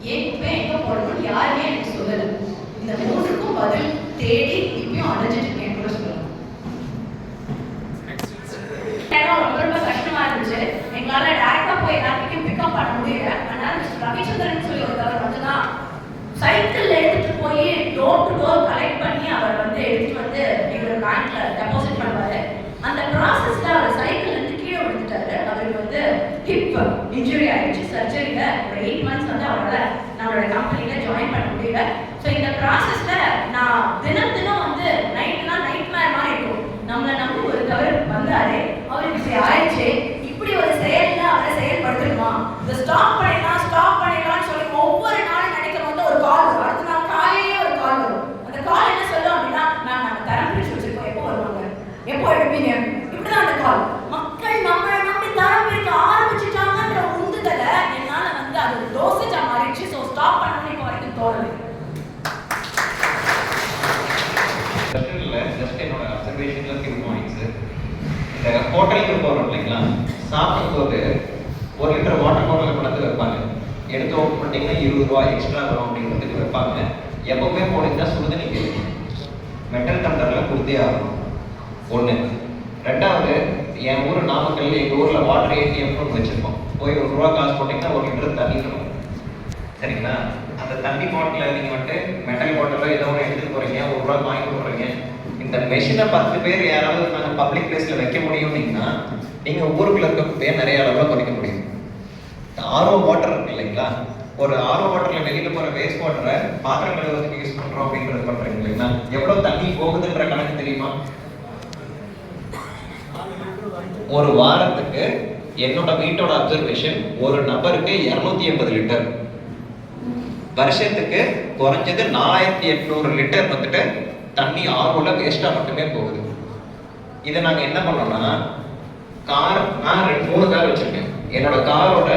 ஏன் குப்பை எங்க போடணும் யாருமே எனக்கு சொல்லல. இந்த 3க்கும் பதில் தேடி இப்பயும் அலைஞ்சிட்டு இருக்கேன் கூட சொல்லலாம். ரொம்ப கஷ்டமா இருந்துச்சு. எங்களால டைரக்டா போய் எல்லாத்தையும் பிக்கப் பண்ண முடியல. அதனால ரவிச்சந்திரன் சொல்லி ஒருத்தவர் வந்துதான் சைக்கிள் எடுத்துட்டு போய் டோர் டு டோர் கலெக்ட் பண்ணி அவர் வந்து எடுத்துட்டு வந்து எங்களோட பேங்க்ல டெபாசிட் பண்ணுவாரு. அந்த ப்ராசஸ்ல அவர் சைக்கிள் இருந்து கீழே விழுந்துட்டாரு. அவருக்கு வந்து ஹிப் இன்ஜுரி ஆயிடுச்சு. சர்ஜரியில ஒரு 8 months வந்து அவரால் நம்மளோட கம்பெனியில ஜாயின் பண்ண முடியல. ஸோ இந்த ப்ராசஸ்ல நான் தினம் வந்து நைட் மேர் மாதிரி இருக்கும். நம்மளை நம்பி ஒரு தவறு வந்தாரு, அவருக்கு இப்படி ஆயிடுச்சு, இப்படி ஒரு செயல்ல அவரை செயல்படுத்தணுமா, இதை ஸ்டாப் பண்ணிடலாம்னு சொல்லி ஒவ்வொரு நாளும் நினைக்கும் போது ஒரு கால் வரும். அடுத்த நாள் காலையிலேயே ஒரு கால் வரும். அந்த ரிசர்வேஷனில் ஃபியூ பாயிண்ட்ஸு. இந்த ஹோட்டலுக்கு போகிறோம் இல்லைங்களா, சாப்பிடும்போது 1 லிட்டர் வாட்டர் பாட்டில் கொண்டாந்து வைப்பாங்க. எடுத்து ஓப்பன் பண்ணிங்கன்னா 20 ரூபா எக்ஸ்ட்ரா வரும் அப்படிங்கிறதுக்கு வைப்பாங்க. எப்பவுமே போனீங்கன்னா சுடுதண்ணி கேட்கும், மெட்டல் டம்ளரில் கொடுத்தே ஆகணும். 1. 2வது, என் ஊர் நாமக்கல், எங்கள் ஊரில் வாட்டர் ஏடிஎம்னு ஒன்று வச்சுருக்கோம். போய் 1 ரூபா காசு போட்டிங்கன்னா 1 லிட்டர் தண்ணி தரும். சரிங்களா? அந்த தண்ணி பாட்டில் நீங்கள் வந்துட்டு மெட்டல் பாட்டில் ஏதோ ஒன்று எடுத்துகிட்டு போகிறீங்க, 1 ரூபா வாங்கி போடுறீங்க. இந்த மெஷினை 10 பேர் யாராவது நாங்கள் பப்ளிக் பிளேஸில் வைக்க முடியும்னீங்கன்னா நீங்கள் ஊருக்குள்ள இருக்க பேர் நிறைய அளவில் குறைக்க முடியும். ஆர்ஓ வாட்டர் இருக்கு இல்லைங்களா, ஒரு ஆர்ஓ வாட்டரில் வெளியில் போகிற வேஸ்ட் வாட்டரை பாத்திரம் கழுவுறதுக்கு யூஸ் பண்ணுறோம் அப்படின்றது பண்ணுறீங்க இல்லைங்களா, எவ்வளோ தண்ணி போகுதுன்ற கணக்கு தெரியுமா? ஒரு வாரத்துக்கு என்னோட வீட்டோட அப்சர்வேஷன் ஒரு நபருக்கு 280 லிட்டர், வருஷத்துக்கு குறைஞ்சது 4800 லிட்டர் வந்துட்டு தண்ணி ஆர்ஓல வேஸ்டா மட்டுமே போகுது. இதை நாங்க என்ன பண்ணோம்னா, கார், நான் 3 கார் வச்சிருக்கேன். என்னோட காரோட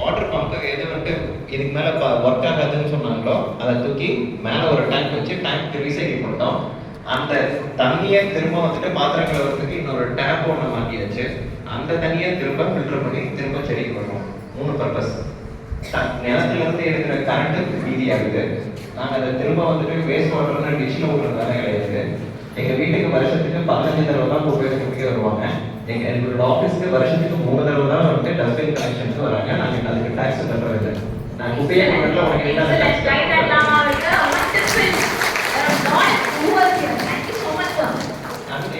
வாட்டர் பம்பு எது வந்துட்டு இதுக்கு மேல ஒர்க் ஆகாதுன்னு சொன்னாங்களோ அதை தூக்கி மேல ஒரு டேங்க் வச்சு டேங்க் ரீசைக்கிள் பண்ணிட்டோம். அந்த தண்ணியை திரும்ப வந்துட்டு பாத்திரம் கழுவுறதுக்கு இன்னொரு டேப் ஒன்று மாட்டியாச்சு. அந்த தண்ணியை திரும்ப ஃபில்டர் பண்ணி திரும்ப செடிக்கு பண்ணுவோம். 3 பர்பஸ். நிலத்துல இருந்து எடுக்கிற கரண்ட் மீதி ஆகுது. நாங்கள் அதை திரும்ப வந்துட்டு வேஸ்ட் வாட்டர்னு டிஷ்ல விடுற வேலை கிடையாது. எங்கள் வீட்டுக்கு வருஷத்துக்கு 15 தடவை தான் உபயோகிக்க வருவாங்க. எங்களோட ஆஃபீஸ்க்கு வருஷத்துக்கு 3 தடவை தான் வந்துட்டு டஸ்ட்பின் கலெக்ஷன்ஸ் வராங்க. நாங்கள் அதுக்கு டேக்ஸ் கட்டுறது. நான் உபயோகத்தில் உனக்கு என்ன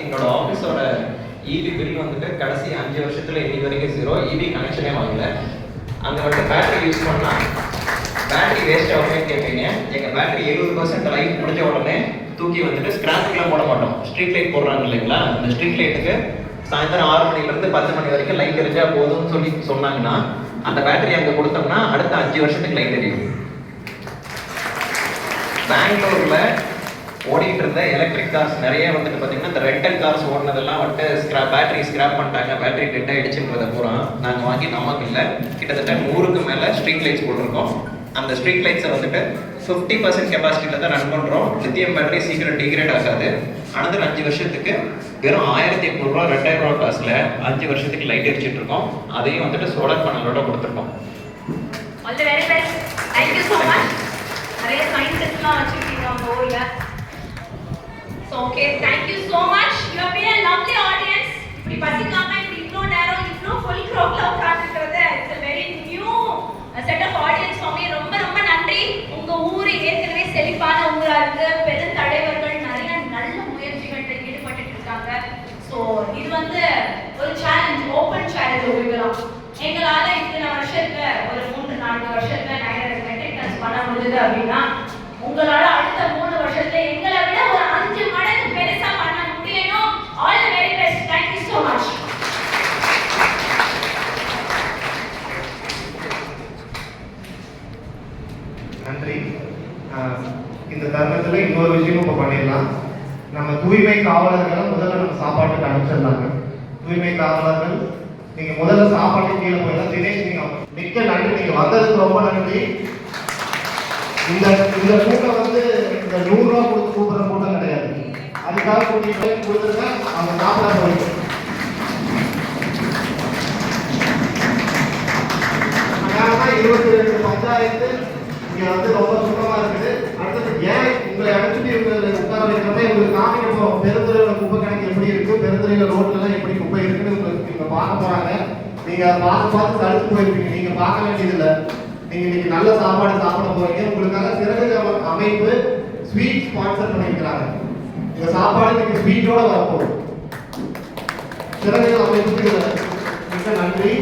என்னோட ஆஃபீஸோட இபி பில் வந்துட்டு கடைசி 5 வருஷத்துல இன்னைக்கு வரைக்கும் 0 இபி கனெக்ஷனே வாங்கல. அங்கே வந்துட்டு பேட்டரி யூஸ் பண்ணால் பேட்டரி வேஸ்ட் ஆகுமே கேட்பீங்க. எங்கள் பேட்டரி 70% லைஃப் முடிஞ்ச உடனே தூக்கி வந்துட்டு ஸ்கிராப்புக்கெலாம் போட மாட்டோம். ஸ்ட்ரீட் லைட் போடுறாங்க இல்லைங்களா, அந்த ஸ்ட்ரீட் லைட்டுக்கு சாயந்தரம் 6 மணிலேருந்து 10 மணி வரைக்கும் லைட் எரிஞ்சா போதும்னு சொன்னாங்கன்னா அந்த பேட்டரி அங்கே கொடுத்தோம்னா அடுத்த 5 வருஷத்துக்கு லைட் எரியும். பெங்களூர்ல ஓடிட்டு இருந்த எலக்ட்ரிக் கார்ஸ் நிறைய வந்துட்டு பார்த்தீங்கன்னா இந்த ரெண்டல் கார்ஸ் ஓடினதெல்லாம் வந்துட்டு பேட்டரி ஸ்கிராப் பண்ணிட்டாங்க, பேட்டரி டெட் ஆகிடுச்சுன்றதை பூரா நாங்கள் வாங்கி நமக்கு இல்லை கிட்டத்தட்ட 100க்கு மேலே ஸ்ட்ரீட் லைட்ஸ் போட்டிருக்கோம். அந்த ஸ்ட்ரீட் லைட்ஸை வந்துட்டு 50% கெப்பாசிட்டியில் தான் ரன் பண்ணுறோம். லித்தியம் பேட்டரி சீக்கிரம் டிகிரேட் ஆகாது. அடுத்த 5 வருஷத்துக்கு வெறும் 1800 ரூபா 2000 ரூபா காசில் 5 வருஷத்துக்கு லைட் எரிச்சிட்டு இருக்கோம். அதையும் வந்துட்டு சோலார் பேனலோட கொடுத்துருக்கோம். All the very best. Thank you so much. நிறைய சயின்டிஸ்ட்லாம் வச்சிருக்கீங்க உங்க ஊர்ல. So okay, thank you so much. You have been a lovely audience. இப்படி பசிக்காம இப்படி இவ்ளோ நேரம் இவ்ளோ full க்ரௌட்ல உட்கார்ந்துக்கிறது it's a very new set of audience for me. ரொம்ப ரொம்ப நன்றி. உங்க ஊர் ஏற்கனவே செழிப்பான ஊரா இருக்கு. பெருந்தலைவர்கள் நிறைய நல்ல முயற்சிகளில் ஈடுபட்டு இருக்காங்க. ஸோ இது வந்து ஒரு சேலஞ்ச், ஓப்பன் சேலஞ்ச் உங்களுக்கு. எங்களால இத்தனை வருஷத்துல ஒரு 3-4 வருஷத்துல 900 மெட்ரிக் டன்ஸ் பண்ண முடியுது அப்படின்னா உங்களால அடுத்த 3 வருஷத்துல எங்களை விட ஒரு 5 மடங்கு பெருசா பண்ண முடியணும். All the very best. Thank you so much. நன்றி. இந்த தருணத்தில் இன்னொரு விஷயமும் இப்போ பண்ணிடலாம். நம்ம தூய்மை காவலர்களை முதல்ல நம்ம சாப்பாட்டுக்கு அனுப்பிச்சிருந்தாங்க. தூய்மை காவலர்கள் நீங்கள் முதல்ல சாப்பாட்டு கீழே போயிடலாம். தினேஷ் நீங்கள் மிக்க நன்றி, நீங்கள் வந்ததுக்கு ரொம்ப நன்றி. இந்த கூட்டம் வந்து இந்த 100 ரூபா கொடுத்து கூப்பிட்ற கூட்டம் கிடையாது. அதுக்காக கூட்டிட்டு கொடுத்துருங்க, அவங்க சாப்பிட போயிட்டு 22 பஞ்சாயத்து இங்கே வந்து ரொம்ப சுத்தமாக இருக்குது. அடுத்தது ஏன் உங்களை அழைச்சிட்டு இவங்களை உட்கார வைக்கிறதே உங்களுக்கு காமிக்க போகிறோம். பெருந்துறையில் குப்பை கணக்கு எப்படி இருக்குது, பெருந்துறையில் ரோட்லலாம் எப்படி குப்பை இருக்குன்னு உங்களுக்கு நீங்கள் பார்க்க போகிறாங்க. நீங்கள் அதை பார்த்து தடுத்து போயிருப்பீங்க. நீங்கள் பார்க்க வேண்டியதில்லை. நீங்கள் இன்னைக்கு நல்ல சாப்பாடு சாப்பிட போகிறீங்க. உங்களுக்காக சிறகு அமைப்பு ஸ்வீட் ஸ்பான்சர் பண்ணியிருக்கிறாங்க. இந்த சாப்பாடு இன்னைக்கு ஸ்வீட்டோட வரப்போகுது. சிறகு அமைப்புக்கு மிக நன்றி.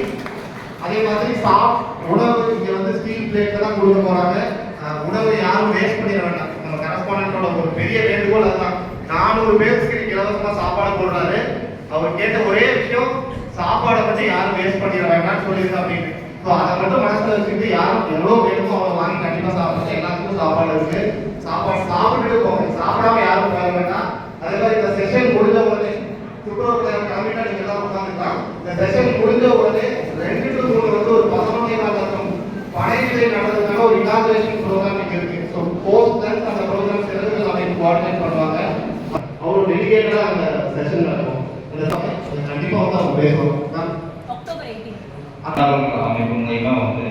அதே மாதிரி உணவு இங்கே வந்து ஸ்டீல் பிளேட்ல தான் கொடுக்க போறாங்க. உணவை யாரும் வேஸ்ட் பண்ணிட வேண்டாம். நம்ம கரஸ்பாண்டோட ஒரு பெரிய வேண்டுகோள் அதுதான். 400 பேருக்கு இலவசமா சாப்பாடு போடுறாரு. அவர் கேட்ட ஒரே விஷயம் சாப்பாடை பற்றி யாரும் வேஸ்ட் பண்ணிட வேண்டாம்னு சொல்லியிருக்கு அப்படின்னு. ஸோ அதை மட்டும் மனசுல வச்சுக்கிட்டு யாரும் எவ்வளோ வேணுமோ அவ்வளோ வாங்கி கண்டிப்பாக சாப்பிடுறது. எல்லாத்துக்கும் சாப்பாடு இருக்கு. சாப்பாடு சாப்பிட்டுட்டு போங்க, சாப்பிடாம யாரும் போக வேண்டாம். அதே மாதிரி இந்த செஷன் முடிஞ்ச உடனே துப்புரவு கம்மிட்டா நீங்க எல்லாம் உட்காந்துக்கலாம். இந்த செஷன் முடிஞ்ச உடனே 2 to 3 வந்து ஒரு 11 நாள் இருக்கும் படைநிலை நடந்ததுக்காக ஒரு இனாகுரேஷன் ப்ரோக்ராம் இருக்கு. ஸோ போஸ்ட் அந்த ப்ரோக்ராம் சிறகு அமைப்பு கோஆர்டினேட் பண்ணுவாங்க. அவரு டெலிகேட்டடா அந்த செஷன் நடக்கும். இந்த சமயம் கண்டிப்பாக வந்து அவங்க பேசுவோம். அக்டோபர் 18 அமைப்பு மூலயமா வந்து